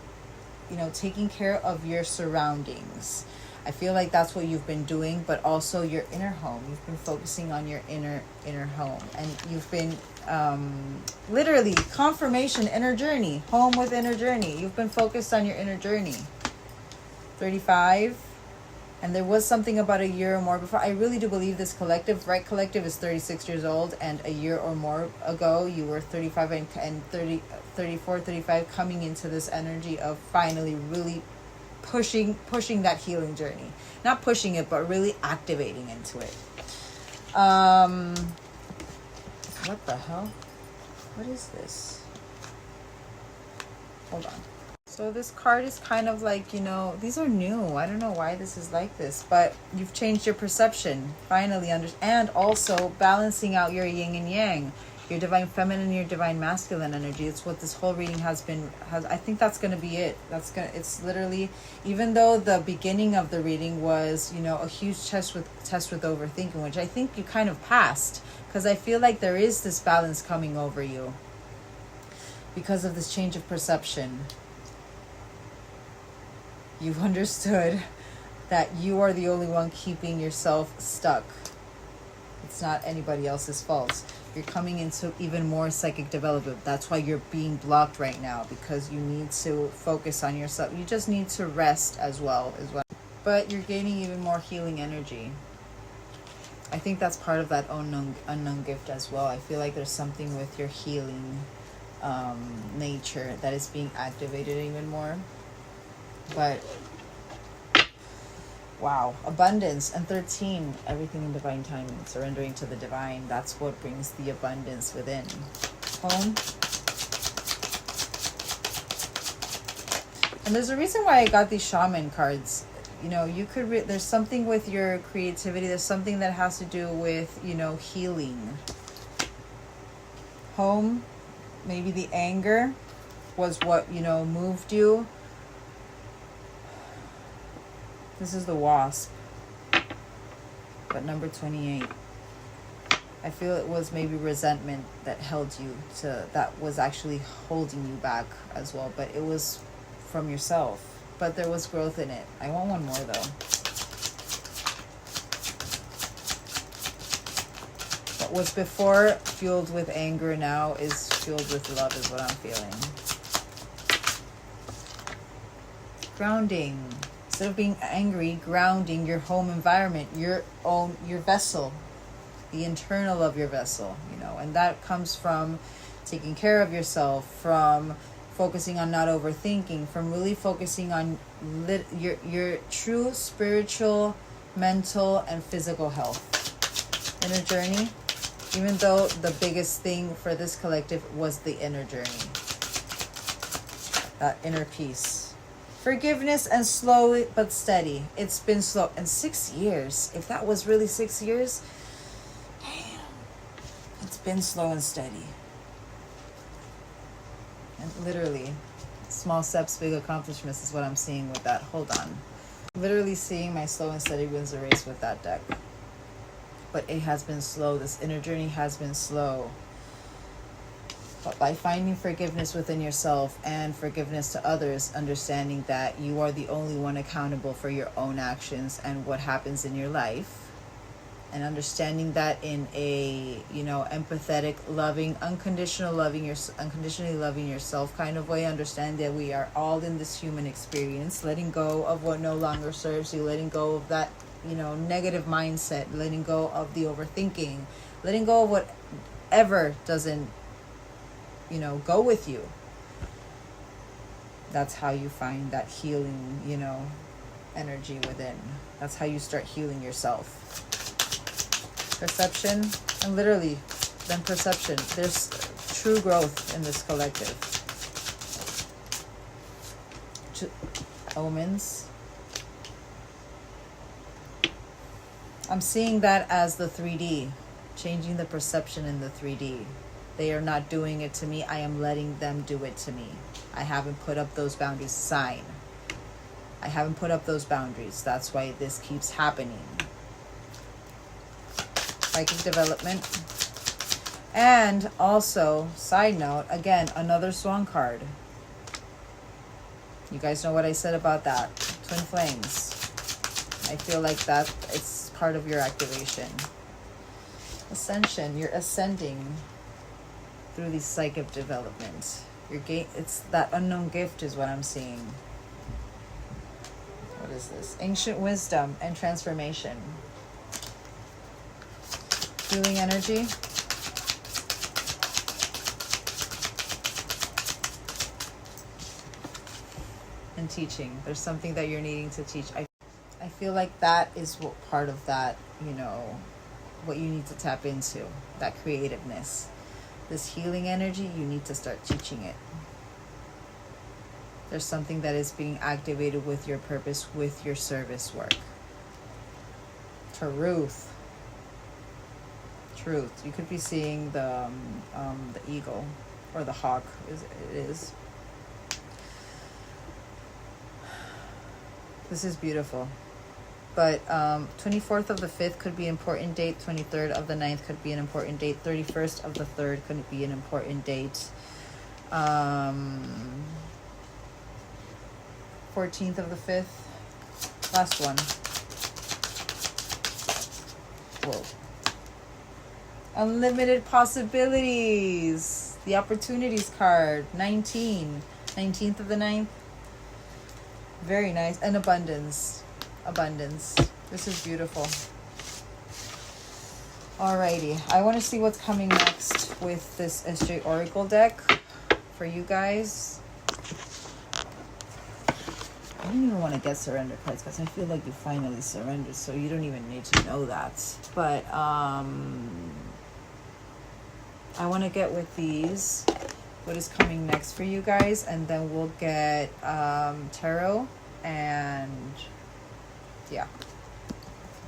you know, taking care of your surroundings. I feel like that's what you've been doing, but also your inner home. You've been focusing on your inner home, and you've been literally confirmation, inner journey, home with inner journey. You've been focused on your inner journey. 35, and there was something about a year or more before. I really do believe this collective, right? Collective is 36 years old, and a year or more ago you were 35 and 30, 34, 35, coming into this energy of finally really pushing that healing journey. Not pushing it, but really activating into it. What the hell? What is this? Hold on. So this card is kind of like, these are new. I don't know why this is like this, but you've changed your perception. Finally, and also balancing out your yin and yang, your divine feminine, your divine masculine energy. It's what this whole reading has. I think that's going to be it. It's literally, even though the beginning of the reading was, a huge test with overthinking, which I think you kind of passed, because I feel like there is this balance coming over you because of this change of perception. You've understood that you are the only one keeping yourself stuck. It's not anybody else's fault. You're coming into even more psychic development. That's why you're being blocked right now, because you need to focus on yourself. You just need to rest as well. But you're gaining even more healing energy. I think that's part of that unknown gift as well. I feel like there's something with your healing nature that is being activated even more. But wow, abundance. And 13, everything in divine timing, surrendering to the divine. That's what brings the abundance within. Home. And there's a reason why I got these shaman cards. You could there's something with your creativity. There's something that has to do with, healing. Home. Maybe the anger was what, moved you. This is the wasp, but number 28. I feel it was maybe resentment that held you that was actually holding you back as well, but it was from yourself, but there was growth in it. I want one more though. What was before fueled with anger now is fueled with love, is what I'm feeling. Grounding. Instead of being angry, grounding your home environment, your vessel, the internal of your vessel, and that comes from taking care of yourself, from focusing on not overthinking, from really focusing on your true spiritual, mental, and physical health. Inner journey, even though the biggest thing for this collective was the inner journey, that inner peace. Forgiveness and slowly but steady. It's been slow. And 6 years. If that was really 6 years, damn. It's been slow and steady. And literally, small steps, big accomplishments is what I'm seeing with that. Hold on. Literally seeing my slow and steady wins a race with that deck. But it has been slow. This inner journey has been slow. But by finding forgiveness within yourself and forgiveness to others, understanding that you are the only one accountable for your own actions and what happens in your life, and understanding that in a, empathetic, loving, unconditionally loving yourself kind of way, understand that we are all in this human experience, letting go of what no longer serves you, letting go of that, negative mindset, letting go of the overthinking, letting go of whatever doesn't go with you. That's how you find that healing, energy within. That's how you start healing yourself. Perception, and literally, then perception. There's true growth in this collective. Omens. I'm seeing that as the 3D, changing the perception in the 3D. They are not doing it to me. I am letting them do it to me. I haven't put up those boundaries. Sign. I haven't put up those boundaries. That's why this keeps happening. Psychic development. And also, side note, again, another swan card. You guys know what I said about that. Twin flames. I feel like that it's part of your activation. Ascension, you're ascending through the psychic development. It's that unknown gift is what I'm seeing. What is this? Ancient wisdom and transformation. Healing energy. And teaching. There's something that you're needing to teach. I feel like that is what part of that, you know, what you need to tap into. That creativeness. This healing energy, you need to start teaching it. There's something that is being activated with your purpose, with your service work. Truth. You could be seeing the eagle or the hawk. It is. This is beautiful. But 24th of the 5th could be an important date. 23rd of the 9th could be an important date. 31st of the 3rd could be an important date. 14th of the 5th. Last one. Whoa. Unlimited possibilities. The opportunities card. 19. 19th of the 9th. Very nice. And abundance. This is beautiful. Alrighty. I want to see what's coming next with this SJ Oracle deck for you guys. I don't even want to get surrender cards because I feel like you finally surrendered, so you don't even need to know that. But I want to get with these what is coming next for you guys, and then we'll get tarot and yeah,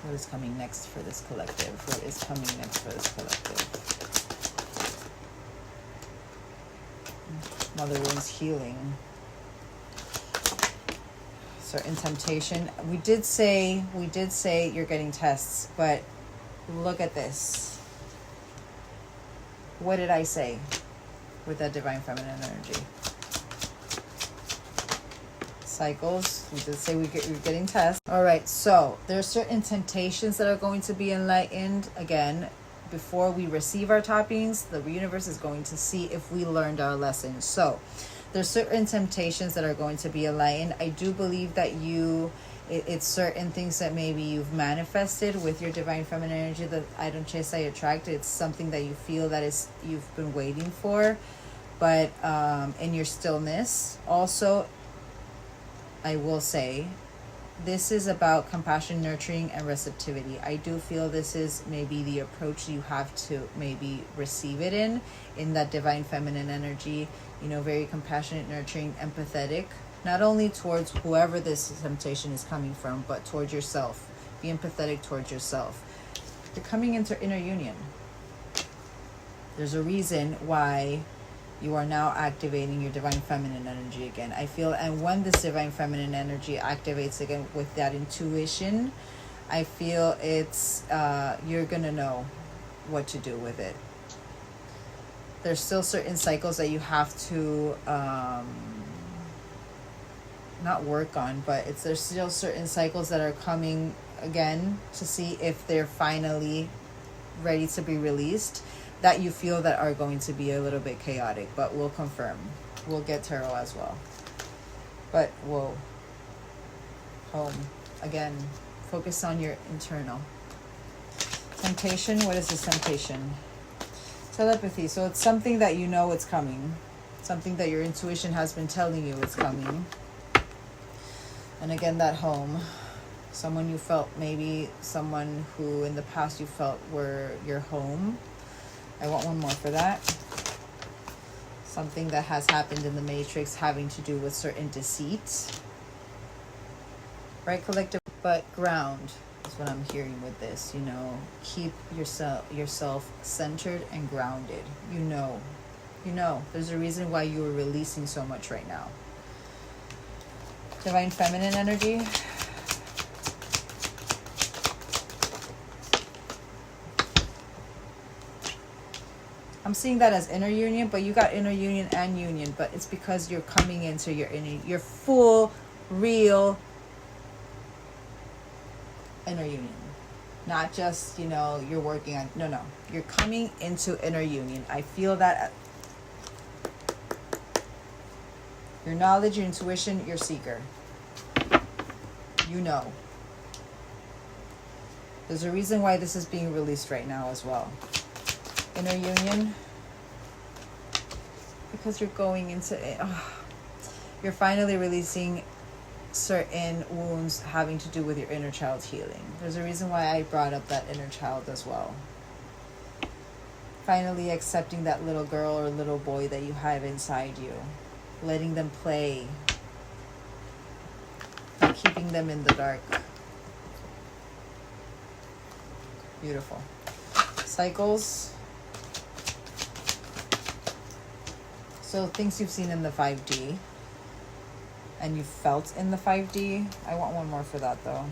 what is coming next for this collective? Mother Wound's healing. Certain temptation. We did say you're getting tests, but look at this. What did I say with that divine feminine energy? Cycles. We did say we're getting tests. All right, so there's certain temptations that are going to be enlightened. Again, before we receive our toppings, the universe is going to see if we learned our lesson. So there's certain temptations that are going to be enlightened. I do believe that it's certain things that maybe you've manifested with your divine feminine energy, that I don't chase, I attract. It's something that you feel that is you've been waiting for, but in your stillness. Also, I will say, this is about compassion, nurturing, and receptivity. I do feel this is maybe the approach you have to maybe receive it in that divine feminine energy, you know, very compassionate, nurturing, empathetic, not only towards whoever this temptation is coming from, but towards yourself. Be empathetic towards yourself. You're coming into inner union. There's a reason why you are now activating your divine feminine energy again. I feel, and when this divine feminine energy activates again with that intuition, I feel it's, you're gonna know what to do with it. There's still certain cycles that you have to, not work on, but there's still certain cycles that are coming again to see if they're finally ready to be released, that you feel that are going to be a little bit chaotic, but we'll confirm. We'll get tarot as well. But whoa. Home. Again, focus on your internal. Temptation, what is this temptation? Telepathy. So it's something that you know it's coming. Something that your intuition has been telling you it's coming. And again, that home. Someone you felt, maybe someone who in the past you felt were your home. I want one more for that. Something that has happened in the matrix having to do with certain deceit. Right, collective? But ground is what I'm hearing with this. You know, keep yourself centered and grounded. You know. There's a reason why you are releasing so much right now. Divine feminine energy. I'm seeing that as inner union, but you got inner union and union, but it's because you're coming into your full, real inner union. Not just, you know, you're working on, no. You're coming into inner union. I feel that your knowledge, your intuition, your seeker. You know. There's a reason why this is being released right now as well. Inner union. Because you're going into it. You're finally releasing certain wounds having to do with your inner child healing. There's a reason why I brought up that inner child as well. Finally accepting that little girl or little boy that you have inside you. Letting them play. Not keeping them in the dark. Beautiful. Cycles. So things you've seen in the 5D. And you felt in the 5D. I want one more for that though.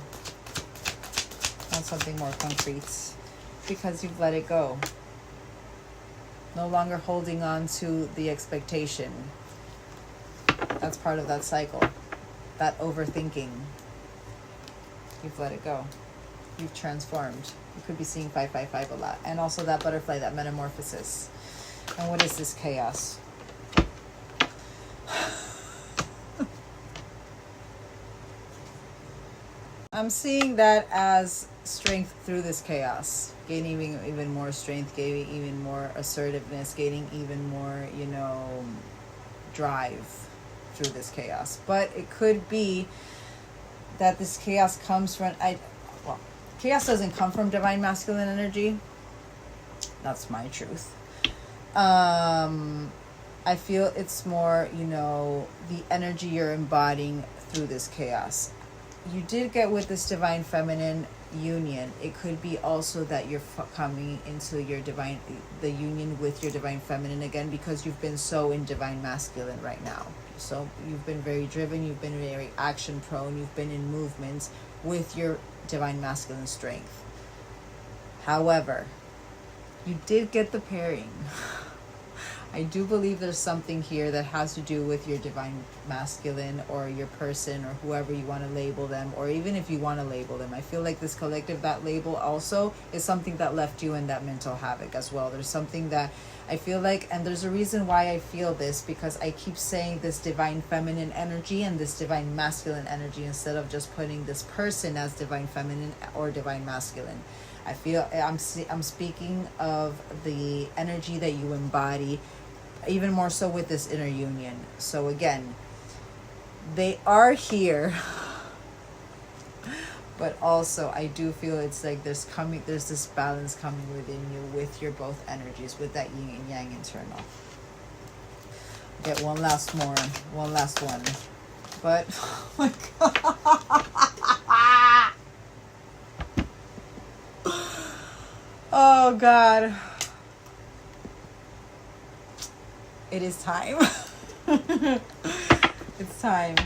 I want something more concrete. Because you've let it go. No longer holding on to the expectation. That's part of that cycle. That overthinking. You've let it go. You've transformed. You could be seeing 555 a lot. And also that butterfly, that metamorphosis. And what is this chaos? I'm seeing that as strength through this chaos. Gaining even more strength, gaining even more assertiveness, gaining even more, you know, drive through this chaos. But it could be that this chaos comes from, chaos doesn't come from divine masculine energy. That's my truth. I feel it's more, you know, the energy you're embodying through this chaos. You did get with this divine feminine union. It could be also that you're coming into your the union with your divine feminine again, because you've been so in divine masculine right now. So you've been very driven, you've been very action prone, you've been in movements with your divine masculine strength. However, you did get the pairing. I do believe there's something here that has to do with your divine masculine or your person or whoever you want to label them, or even if you want to label them. I feel like this collective, that label also is something that left you in that mental havoc as well. There's something that I feel like, and there's a reason why I feel this, because I keep saying this divine feminine energy and this divine masculine energy instead of just putting this person as divine feminine or divine masculine. I feel I'm speaking of the energy that you embody, even more so with this inner union. So again, they are here, but also I do feel it's like there's this balance coming within you with your both energies, with that yin and yang internal. Get one last one, but oh my god. Oh god. It is time. It's time.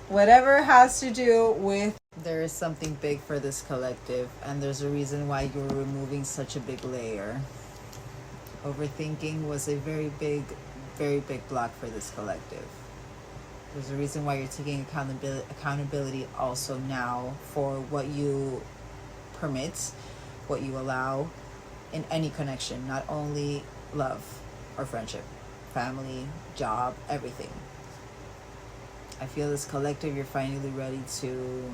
Whatever has to do with, there is something big for this collective, and there's a reason why you're removing such a big layer. Overthinking was a very big block for this collective. There's a reason why you're taking accountability also now for what you permit, what you allow in any connection, not only love or friendship, family, job, everything. I feel this collective, you're finally ready to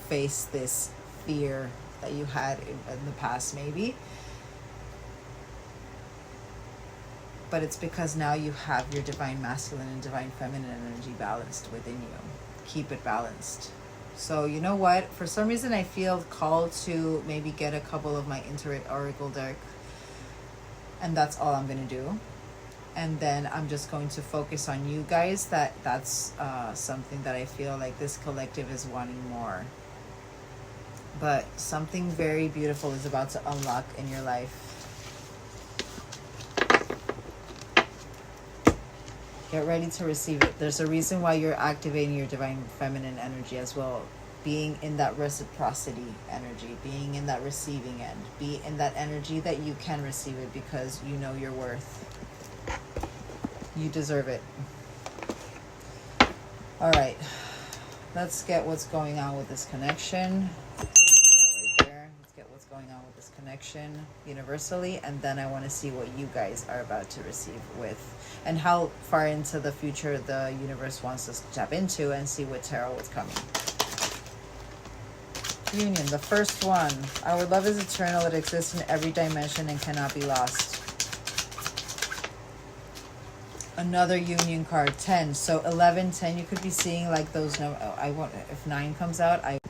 face this fear that you had in the past maybe. But it's because now you have your divine masculine and divine feminine energy balanced within you. Keep it balanced. So you know what? For some reason I feel called to maybe get a couple of my Intuit Oracle deck. And that's all I'm going to do. And then I'm just going to focus on you guys. That's something that I feel like this collective is wanting more. But something very beautiful is about to unlock in your life. Get ready to receive it. There's a reason why you're activating your divine feminine energy as well. Being in that reciprocity energy, being in that receiving end, be in that energy that you can receive it because you know your worth. You deserve it. All right. Let's get what's going on with this connection. Right there. Let's get what's going on with this connection universally, and then I want to see what you guys are about to receive with, and how far into the future the universe wants us to tap into, and see what tarot is coming. Union, the first one. Our love is eternal. It exists in every dimension and cannot be lost. Another union card, 10. So 11, 10, you could be seeing like those. No, I won't. If 9 comes out, I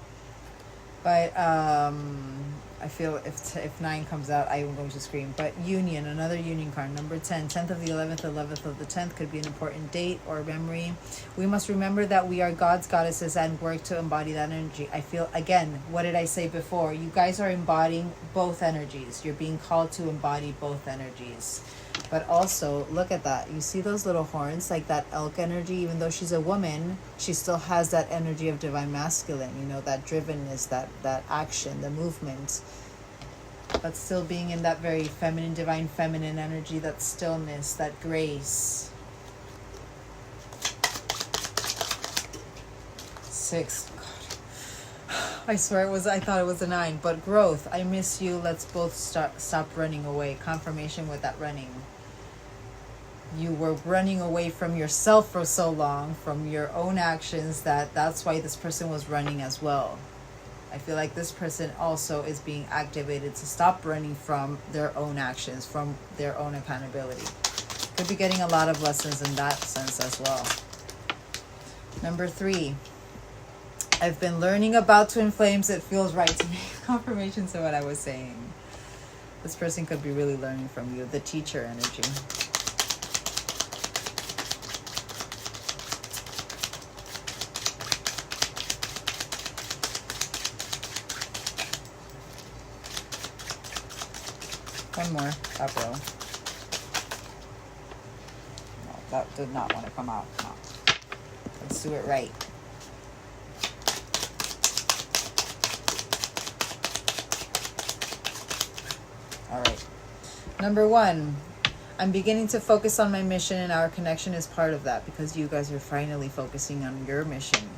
feel if 9 comes out, I am going to scream. But union, another union card, number 10, 10th of the 11th, 11th of the 10th could be an important date or memory. We must remember that we are gods, goddesses, and work to embody that energy. I feel, again, what did I say before? You guys are embodying both energies. You're being called to embody both energies. But also, look at that. You see those little horns, like that elk energy? Even though she's a woman, she still has that energy of divine masculine, you know, that drivenness, that action, the movement. But still being in that very feminine, divine feminine energy, that stillness, that grace. 6. God. I swear I thought it was a 9. But growth. I miss you. Let's both stop running away. Confirmation with that running. You were running away from yourself for so long, from your own actions, that's why this person was running as well. I feel like this person also is being activated to stop running from their own actions, from their own accountability. Could be getting a lot of lessons in that sense as well. Number 3. I've been learning about twin flames. It feels right to me. Confirmation to what I was saying. This person could be really learning from you. The teacher energy. One more. Top row. No, that did not want to come out. No. Let's do it right. All right. Number 1. I'm beginning to focus on my mission, and our connection is part of that, because you guys are finally focusing on your mission.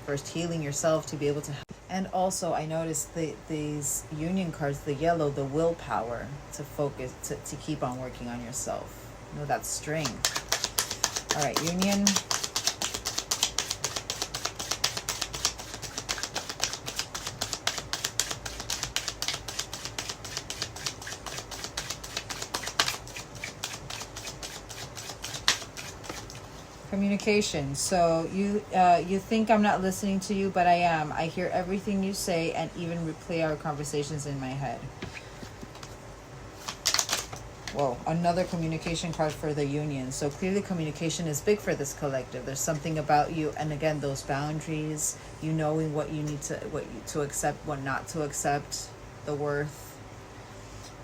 First, healing yourself to be able to help. And also, I noticed these union cards, the yellow, the willpower to focus, to keep on working on yourself. You know, that strength. All right, union. Communication. So you think I'm not listening to you, but I am. I hear everything you say and even replay our conversations in my head. Whoa, another communication card for the union. So clearly communication is big for this collective. There's something about you, and again, those boundaries, you knowing what you need to accept, what not to accept, the worth.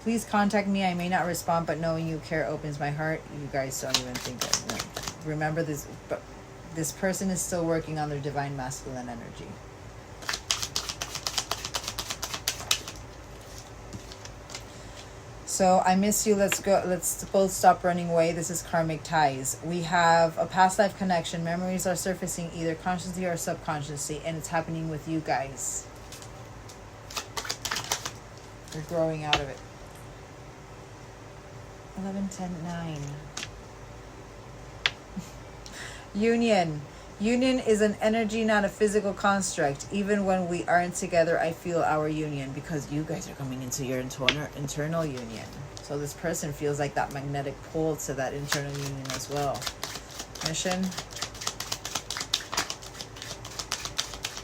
Please contact me. I may not respond, but knowing you care opens my heart. You guys don't even think that. No. Remember this, but this person is still working on their divine masculine energy. So I miss you. Let's go. Let's both stop running away. This is karmic ties. We have a past life connection. Memories are surfacing either consciously or subconsciously, and it's happening with you guys. You're growing out of it. 11, 10, 9. Union. Union is an energy, not a physical construct. Even when we aren't together, I feel our union, because you guys are coming into your internal union. So this person feels like that magnetic pull to that internal union as well. Mission.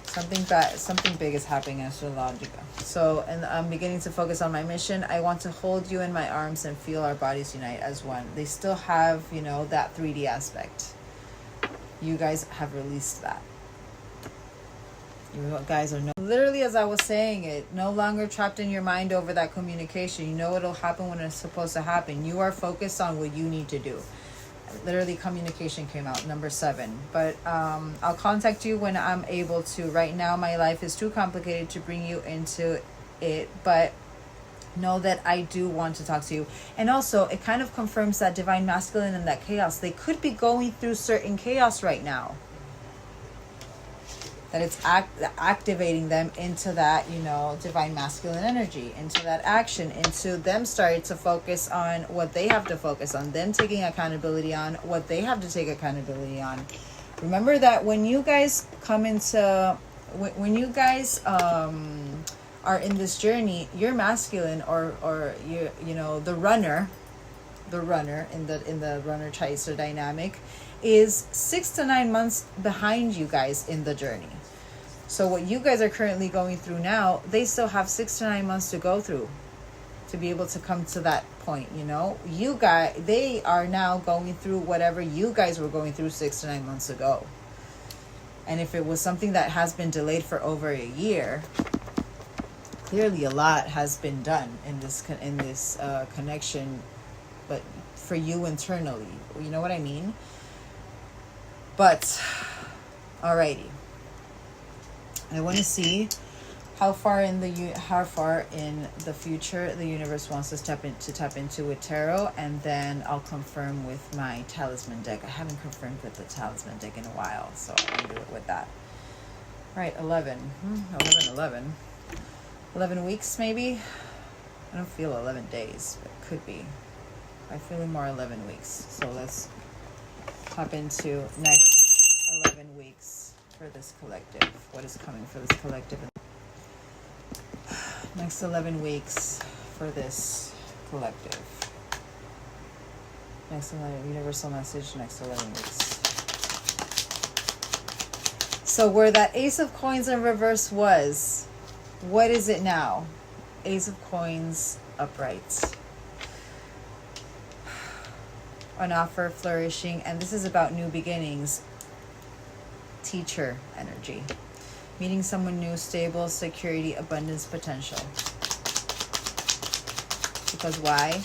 Something big is happening astrologically. So, and I'm beginning to focus on my mission. I want to hold you in my arms and feel our bodies unite as one. They still have, you know, that 3D aspect. You guys have released that. You guys are literally, as I was saying it, no longer trapped in your mind over that communication. You know it'll happen when it's supposed to happen. You are focused on what you need to do. Literally, communication came out, number 7. But I'll contact you when I'm able to. Right now, my life is too complicated to bring you into it, but know that I do want to talk to you. And also, it kind of confirms that divine masculine and that chaos. They could be going through certain chaos right now. that it's activating them into that, you know, divine masculine energy, into that action, into them starting to focus on what they have to focus on, them taking accountability on what they have to take accountability on. Remember that when you guys come into, when you guys are in this journey, your masculine or you know, the runner in the runner chaser dynamic is 6 to 9 months behind you guys in the journey. So what you guys are currently going through now, they still have 6 to 9 months to go through to be able to come to that point, you know. You guys, they are now going through whatever you guys were going through 6 to 9 months ago. And if it was something that has been delayed for over a year, clearly a lot has been done in this connection, but for you internally, you know what I mean? But alrighty, I want to see how far in the future the universe wants us to tap into with tarot, and then I'll confirm with my talisman deck. I haven't confirmed with the talisman deck in a while, so I'll do it with that. All right, 11 weeks maybe. I don't feel 11 days, but it could be. I'm feeling more 11 weeks. So let's hop into next 11 weeks for this collective. What is coming for this collective? Next 11 weeks for this collective. Next 11, universal message, next 11 weeks. So where that Ace of Coins in reverse was, what is it now? Ace of Coins upright. An offer, flourishing, and this is about new beginnings. Teacher energy. Meeting someone new, stable, security, abundance, potential. Because why?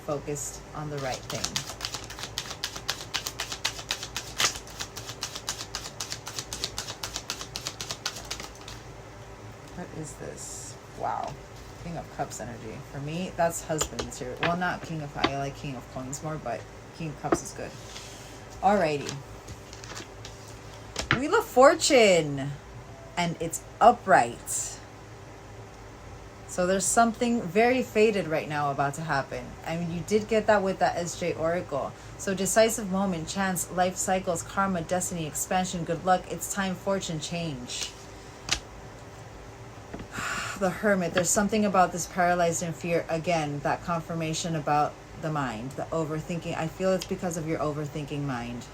Focused on the right thing. What is this? Wow. King of Cups energy. For me, that's husband material. Well, not King of... I like King of Coins more, but King of Cups is good. Alrighty. Wheel of Fortune. And it's upright. So there's something very fated right now about to happen. I mean, you did get that with that SJ Oracle. So decisive moment, chance, life cycles, karma, destiny, expansion, good luck. It's time, fortune, change. The Hermit. There's something about this paralyzed in fear. Again, that confirmation about the mind, the overthinking. I feel it's because of your overthinking mind.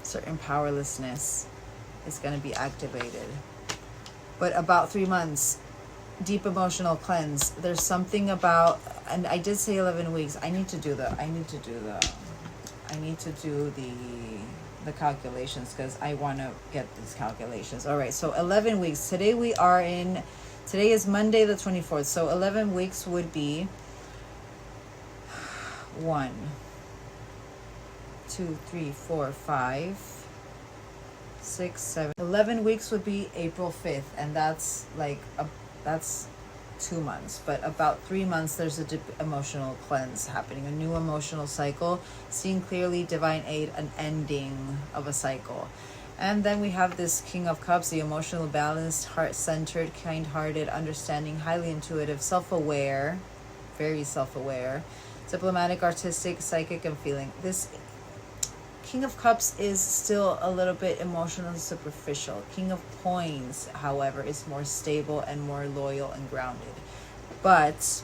Certain powerlessness is going to be activated. But about 3 months, deep emotional cleanse. There's something about, and I did say 11 weeks. I need to do the calculations because I want to get these calculations. All right, so 11 weeks. Today is Monday the 24th. So 11 weeks would be 1, 2, 3, 4, 5, 6, 7. 11 weeks would be April 5th, and that's like that's 2 months. But about 3 months, there's a deep emotional cleanse happening, a new emotional cycle, seeing clearly, divine aid, an ending of a cycle. And then we have this King of Cups, the emotional balanced, heart-centered, kind-hearted, understanding, highly intuitive, self-aware, very self-aware, diplomatic, artistic, psychic, and feeling. This King of Cups is still a little bit emotionally superficial. King of Coins, however, is more stable and more loyal and grounded. But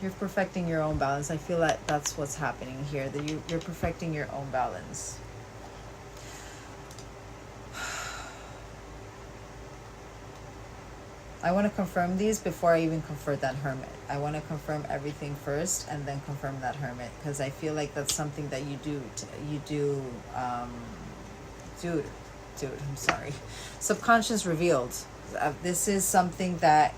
you're perfecting your own balance. I feel like that's what's happening here, that you're perfecting your own balance. I want to confirm these before I even confirm that Hermit. I want to confirm everything first and then confirm that Hermit, because I feel like that's something that you do. Dude, I'm sorry. Subconscious revealed. This is something that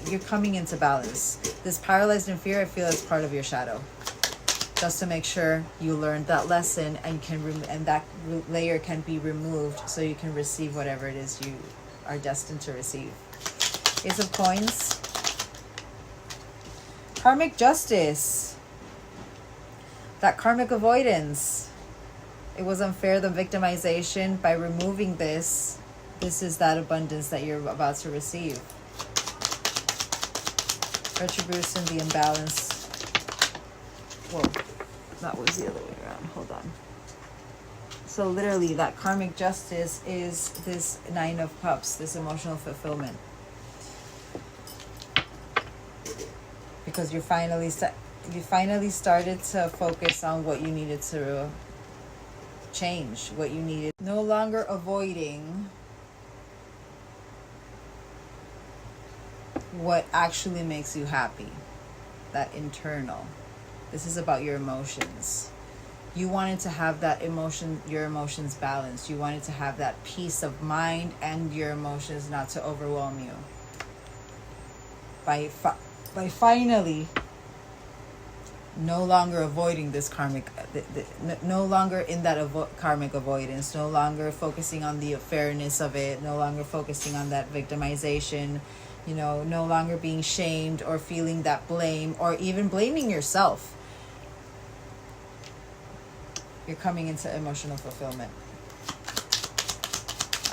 you're coming into balance. This paralyzed in fear, I feel is part of your shadow. Just to make sure you learned that lesson and and that layer can be removed so you can receive whatever it is you are destined to receive. Ace of Coins. Karmic justice. That karmic avoidance. It was unfair, the victimization. By removing this, this is that abundance that you're about to receive. Retribution, the imbalance. Whoa, that was the other way around. Hold on. So literally, that karmic justice is this Nine of Cups, this emotional fulfillment. Because you finally started to focus on what you needed to change, what you needed. No longer avoiding what actually makes you happy, that internal. This is about your emotions. You wanted to have that your emotions balanced. You wanted to have that peace of mind and your emotions not to overwhelm you. By finally no longer avoiding this karmic, no longer in that karmic avoidance, no longer focusing on the fairness of it, no longer focusing on that victimization, no longer being shamed or feeling that blame or even blaming yourself. You're coming into emotional fulfillment.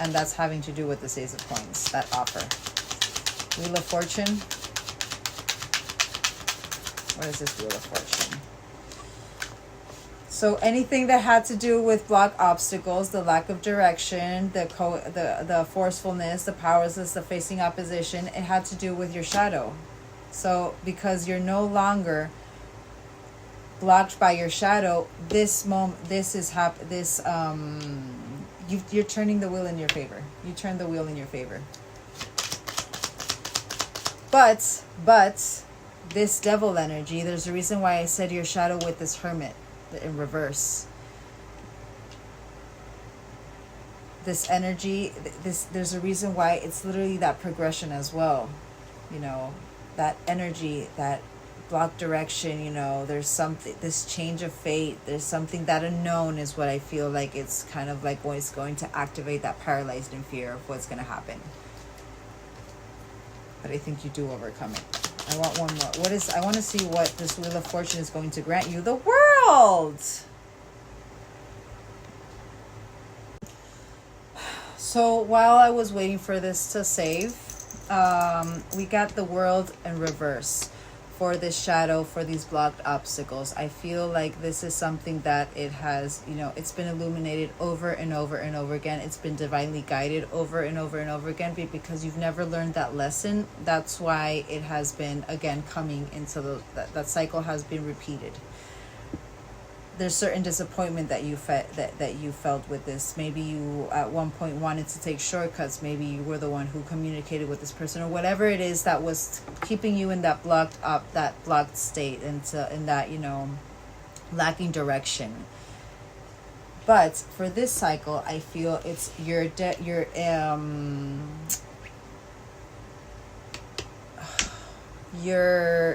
And that's having to do with the Ace of Coins, that offer. Wheel of Fortune. What is this Wheel of Fortune? So anything that had to do with block obstacles, the lack of direction, the forcefulness, the powerlessness, the facing opposition, it had to do with your shadow. So because you're no longer blocked by your shadow, you're turning the wheel in your favor. You turn the wheel in your favor. But this devil energy, there's a reason why I said your shadow with this hermit in reverse. This energy, there's a reason why it's literally that progression as well. That energy, that block direction, there's something, this change of fate, there's something, that unknown is what I feel like. It's kind of like what's going to activate that paralyzed in fear of what's going to happen. But I think you do overcome it. I want one more. I want to see what this Wheel of Fortune is going to grant you. The World! So while I was waiting for this to save, we got the World in reverse for this shadow, for these blocked obstacles. I feel like this is something that it has, it's been illuminated over and over and over again. It's been divinely guided over and over and over again, because you've never learned that lesson. That's why it has been, again, coming into that cycle has been repeated. There's certain disappointment that you felt with this. Maybe you at one point wanted to take shortcuts. Maybe you were the one who communicated with this person, or whatever it is that was keeping you in that blocked state, in that lacking direction. But for this cycle, I feel it's your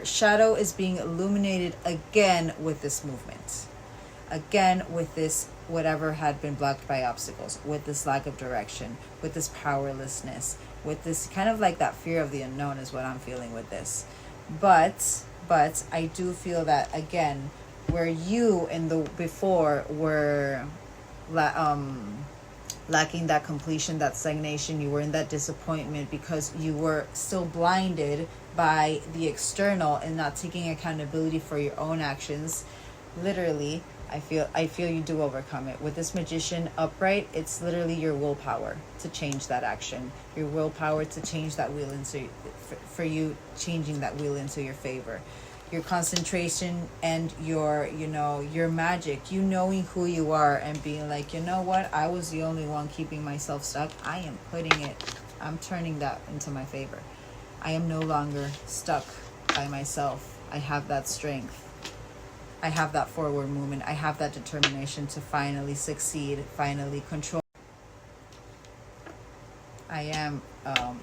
shadow is being illuminated again with this movement. Again, with this, whatever had been blocked by obstacles, with this lack of direction, with this powerlessness, with this kind of like that fear of the unknown is what I'm feeling with this. But I do feel that, again, where you in the before were lacking that completion, that stagnation, you were in that disappointment because you were still blinded by the external and not taking accountability for your own actions. Literally, I feel you do overcome it. With this Magician upright, it's literally your willpower to change that action. Your willpower to change that wheel for you changing that wheel into your favor. Your concentration and your magic, knowing who you are and being like, what? I was the only one keeping myself stuck. I'm turning that into my favor. I am no longer stuck by myself. I have that strength. I have that forward movement. I have that determination to finally succeed, finally control. I am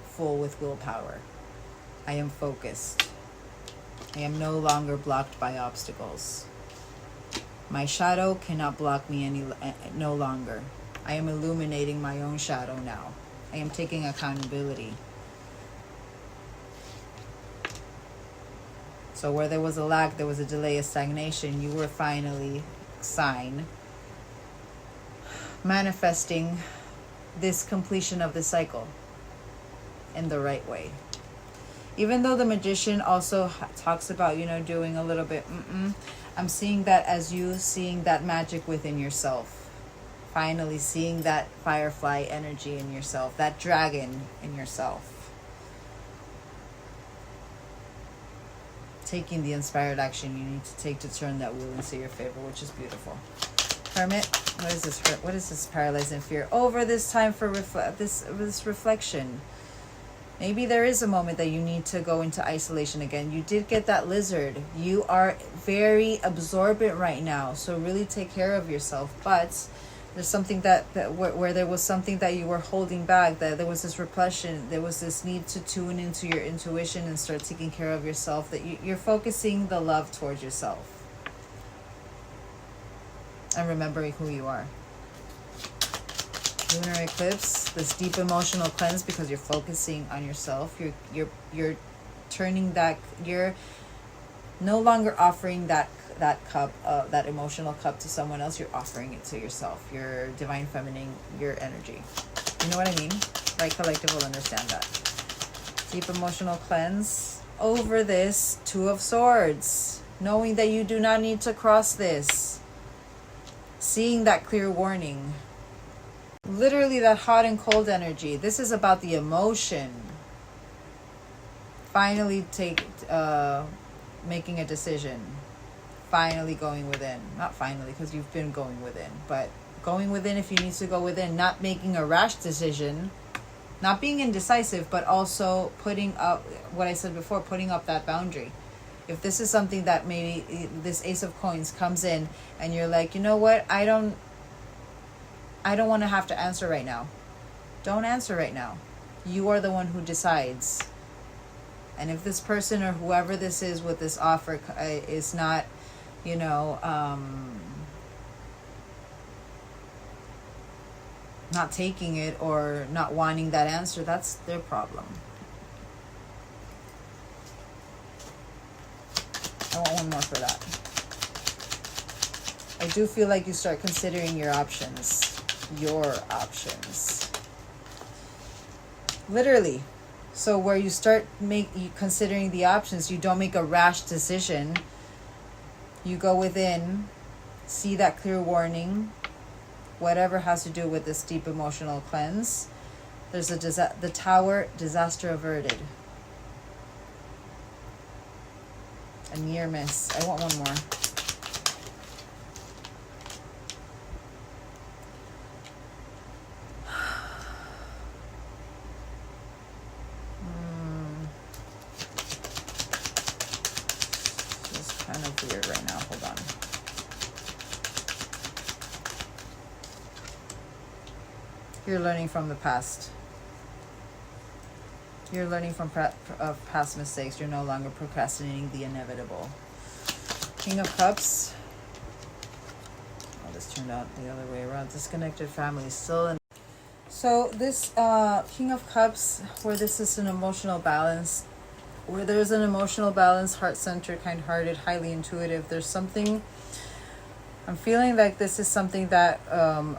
full with willpower. I am focused. I am no longer blocked by obstacles. My shadow cannot block me no longer. I am illuminating my own shadow now. I am taking accountability. So where there was a lack, there was a delay, a stagnation, you were finally sign manifesting this completion of the cycle in the right way. Even though the Magician also talks about, you know, doing a little bit, I'm seeing that as you seeing that magic within yourself. Finally seeing that firefly energy in yourself, that dragon in yourself. Taking the inspired action you need to take to turn that wheel into your favor, which is beautiful. Hermit, what is this? What is this paralyzing fear? Over this time for this reflection. Maybe there is a moment that you need to go into isolation again. You did get that lizard. You are very absorbent right now, so really take care of yourself. But there's something where there was something that you were holding back, that there was this repression, there was this need to tune into your intuition and start taking care of yourself, that you're focusing the love towards yourself and remembering who you are. Lunar eclipse, this deep emotional cleanse, because you're focusing on yourself. You're turning that, you're no longer offering that cup, that emotional cup to someone else. You're offering it to yourself. Your divine feminine, your energy. You know what I mean? Right collective will understand that. Deep emotional cleanse over this Two of Swords, knowing that you do not need to cross this. Seeing that clear warning. Literally that hot and cold energy. This is about the emotion. Finally making a decision. Finally going within. Not finally, because you've been going within. But going within if you need to go within. Not making a rash decision. Not being indecisive, but also putting up, what I said before, putting up that boundary. If this is something that maybe this Ace of Coins comes in and you're like, you know what, I don't want to have to answer right now. Don't answer right now. You are the one who decides. And if this person or whoever this is with this offer is not, you know, not taking it or not wanting that answer, that's their problem. I want one more for that. I do feel like you start considering your options. Your options. Literally. So where you start considering the options, you don't make a rash decision. You go within, see that clear warning, whatever has to do with this deep emotional cleanse. There's the Tower, disaster averted. A near miss. I want one more. This is kind of weird right now. Hold on. You're learning from the past. You're learning from past mistakes. You're no longer procrastinating the inevitable. King of Cups. Oh, this turned out the other way around. Disconnected family. Still in. So this King of Cups, where this is an emotional balance, where there's an emotional balance, heart-centered, kind-hearted, highly intuitive. There's something... I'm feeling like this is something that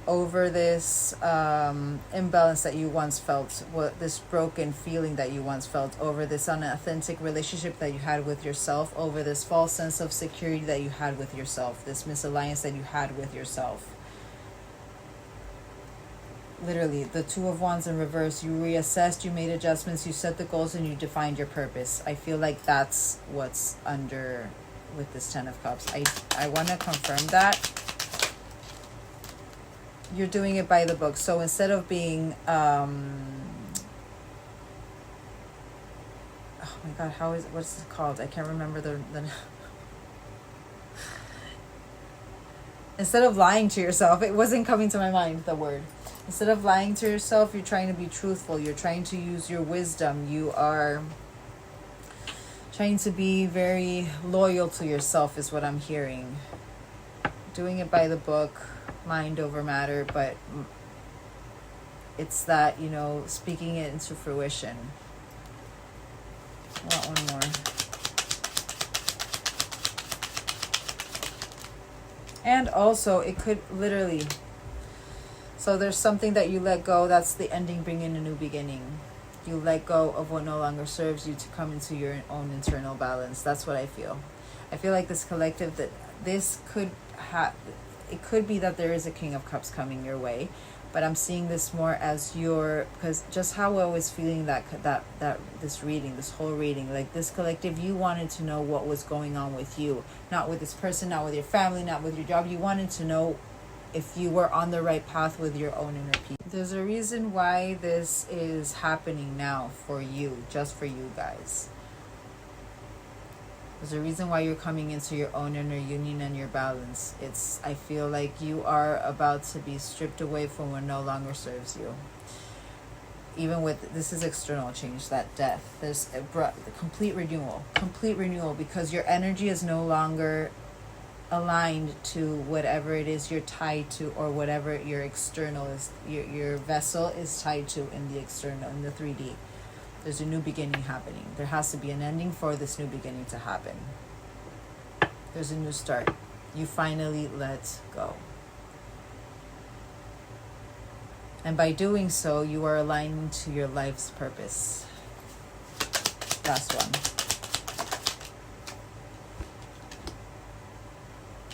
over this imbalance that you once felt, this broken feeling that you once felt, over this unauthentic relationship that you had with yourself, over this false sense of security that you had with yourself, this misalliance that you had with yourself. Literally, the Two of Wands in reverse. You reassessed, you made adjustments, you set the goals, and you defined your purpose. I feel like that's what's under... with this Ten of Cups. I want to confirm that you're doing it by the book. So instead of being oh my god, what's it called? I can't remember the instead of lying to yourself, it wasn't coming to my mind, the word. Instead of lying to yourself, you're trying to be truthful. You're trying to use your wisdom. You are trying to be very loyal to yourself is what I'm hearing. Doing it by the book, mind over matter, but it's that, you know, speaking it into fruition. I want one more. And also, it could literally... So there's something that you let go. That's the ending, bringing a new beginning. You let go of what no longer serves you to come into your own internal balance. That's what I feel. I feel like this collective, that this could have, it could be that there is a King of Cups coming your way, but I'm seeing this more as your, because just how I was feeling that this reading, this whole reading, like this collective, you wanted to know what was going on with you, not with this person, not with your family, not with your job. You wanted to know if you were on the right path with your own inner peace. There's a reason why this is happening now for you, just for you guys. There's a reason why you're coming into your own inner union and your balance. I feel like you are about to be stripped away from what no longer serves you. Even with, this is external change, that death. There's a complete renewal, because your energy is no longer aligned to whatever it is you're tied to, or whatever your external is, your vessel is tied to in the external, in the 3D. There's a new beginning happening. There has to be an ending for this new beginning to happen. There's a new start. You finally let go. And by doing so, you are aligning to your life's purpose. Last one.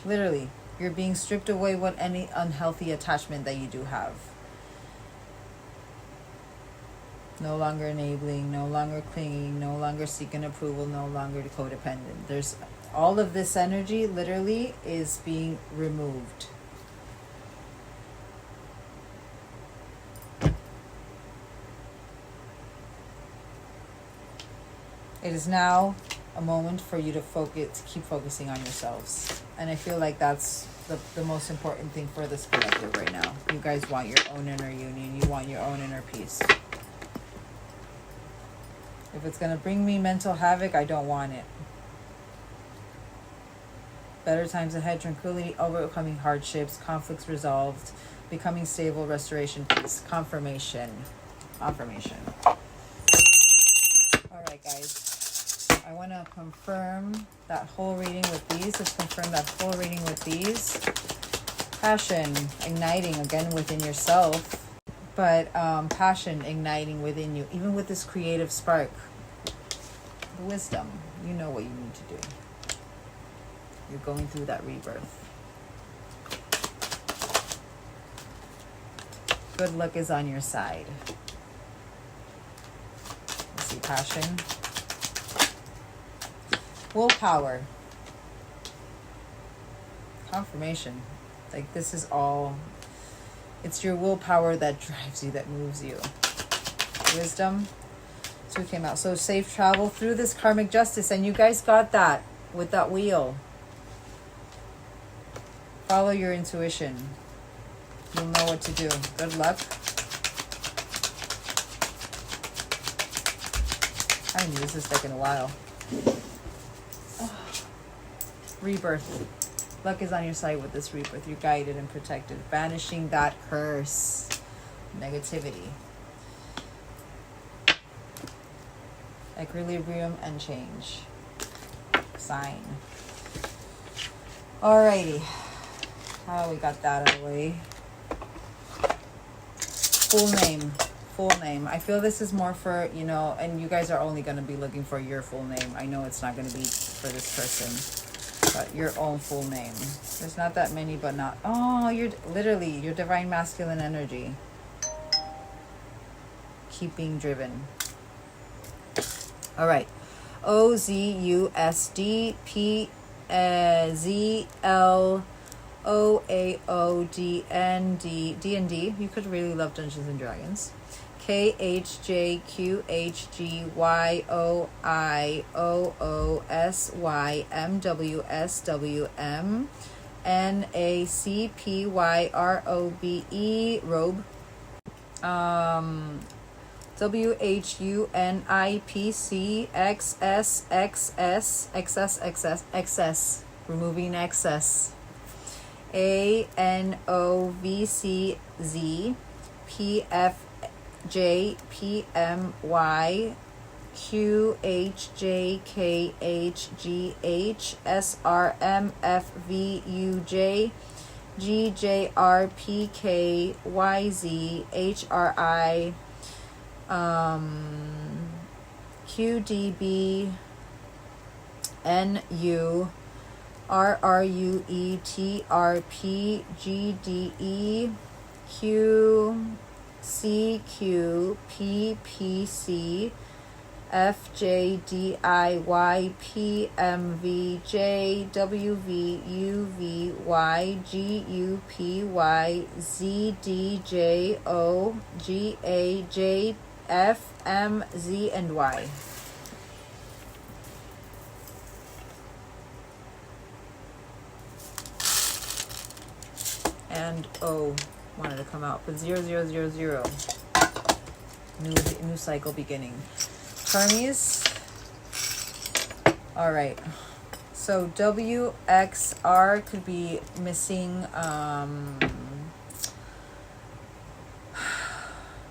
Literally, you're being stripped away what any unhealthy attachment that you do have. No longer enabling, no longer clinging, no longer seeking approval, no longer codependent. There's all of this energy literally is being removed. It is now a moment for you to focus, to keep focusing on yourselves. And I feel like that's the most important thing for this collective right now. You guys want your own inner union. You want your own inner peace. If it's going to bring me mental havoc, I don't want it. Better times ahead, tranquility, overcoming hardships, conflicts resolved, becoming stable, restoration, peace, confirmation. Confirmation. All right, guys. I want to confirm that whole reading with these. Let's confirm that whole reading with these. Passion, igniting again within yourself. But passion igniting within you, even with this creative spark. The wisdom, you know what you need to do. You're going through that rebirth. Good luck is on your side. Let's see, passion. Willpower. Confirmation. Like this is all, it's your willpower that drives you, that moves you. Wisdom. So it came out. So safe travel through this karmic justice. And you guys got that with that wheel. Follow your intuition. You'll know what to do. Good luck. I haven't used this deck in a while. Rebirth. Luck is on your side with this rebirth. You're guided and protected. Banishing that curse. Negativity. Equilibrium and change. Sign. Alrighty. Oh, we got that out of the way. Full name. Full name. I feel this is more for, you know, and you guys are only going to be looking for your full name. I know it's not going to be for this person, but your own full name. There's not that many, but not. Oh, you're literally your divine masculine energy. Keeping driven. All right. OZUSDPZLOAODND. D&D. You could really love Dungeons and Dragons. KHJQHGYOIOOSYMWSWM NACPYROBE robe. WHUNIPCXSXSXSXS, removing excess. ANOVCZ PFJPMY QHJKHGH SRMFVUJ GJRPKYZHRI, QDB, NU, RRUETRPGDE, QCQPPC, FJDIYPMVJ, and Y. And O wanted to come out, but 0000. New cycle beginning. Hermes. All right. So WXR could be missing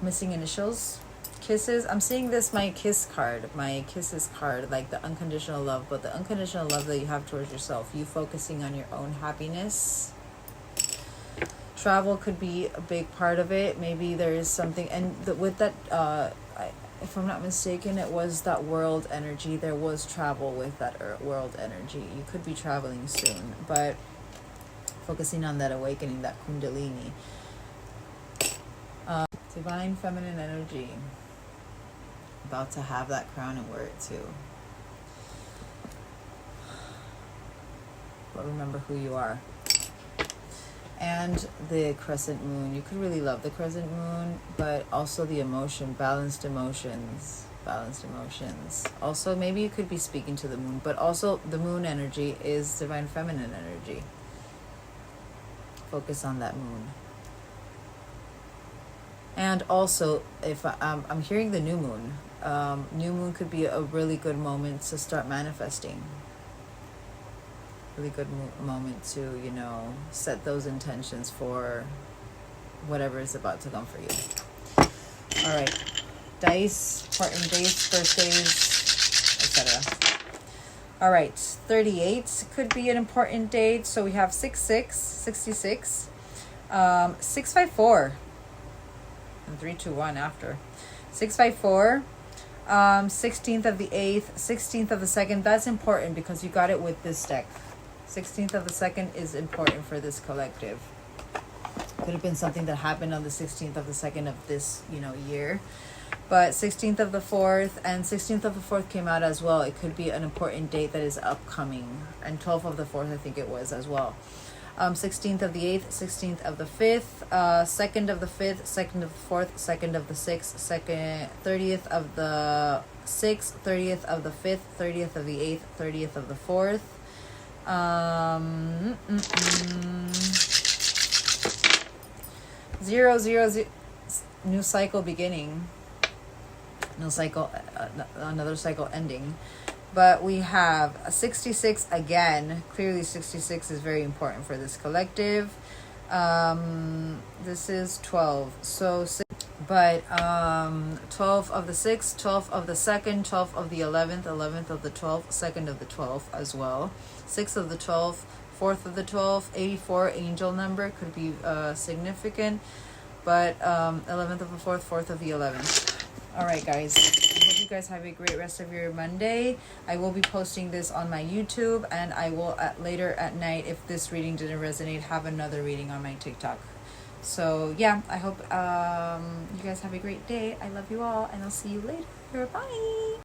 missing initials. Kisses. I'm seeing this my kisses card, like the unconditional love, but the unconditional love that you have towards yourself. You focusing on your own happiness. Travel could be a big part of it. Maybe there is something, and with that, if I'm not mistaken, it was that world energy. There was travel with that world energy. You could be traveling soon, but focusing on that awakening, that kundalini. Divine feminine energy. About to have that crown and wear it too. But remember who you are. And the crescent moon. You could really love the crescent moon, but also the emotion, balanced emotions. Also, maybe you could be speaking to the moon, but also the moon energy is divine feminine energy. Focus on that moon. And also, if I'm hearing the new moon could be a really good moment to start manifesting. Really good moment to, set those intentions for whatever is about to come for you. All right. Dice, important dates, birthdays, etc. All right. 38 could be an important date. So we have 66, 654, and 321 after. 654. 16th of the 8th, 16th of the 2nd. That's important because you got it with this deck. 16th of the 2nd is important for this collective. Could have been something that happened on the 16th of the 2nd of this, year. But 16th of the 4th and 16th of the 4th came out as well. It could be an important date that is upcoming. And 12th of the 4th, I think it was as well. 16th of the 8th, 16th of the 5th, 2nd of the 5th, 2nd of the 4th, 2nd of the 6th, 30th of the 6th, 30th of the 5th, 30th of the 8th, 30th of the 4th. Zero, new cycle beginning. New cycle, another cycle ending. But we have a 66 again. Clearly 66 is very important for this collective. This is 12. So, 12 of the 6th, 12 of the 2nd, 12 of the 11th, 11th of the 12th, 2nd of the 12th as well. 6th of the 12th, 4th of the 12th, 84 angel number could be significant. But 11th of the 4th, 4th of the 11th. All right, guys. I hope you guys have a great rest of your Monday. I will be posting this on my YouTube, and I will later at night, if this reading didn't resonate, have another reading on my TikTok. So yeah, I hope you guys have a great day. I love you all, and I'll see you later. Bye.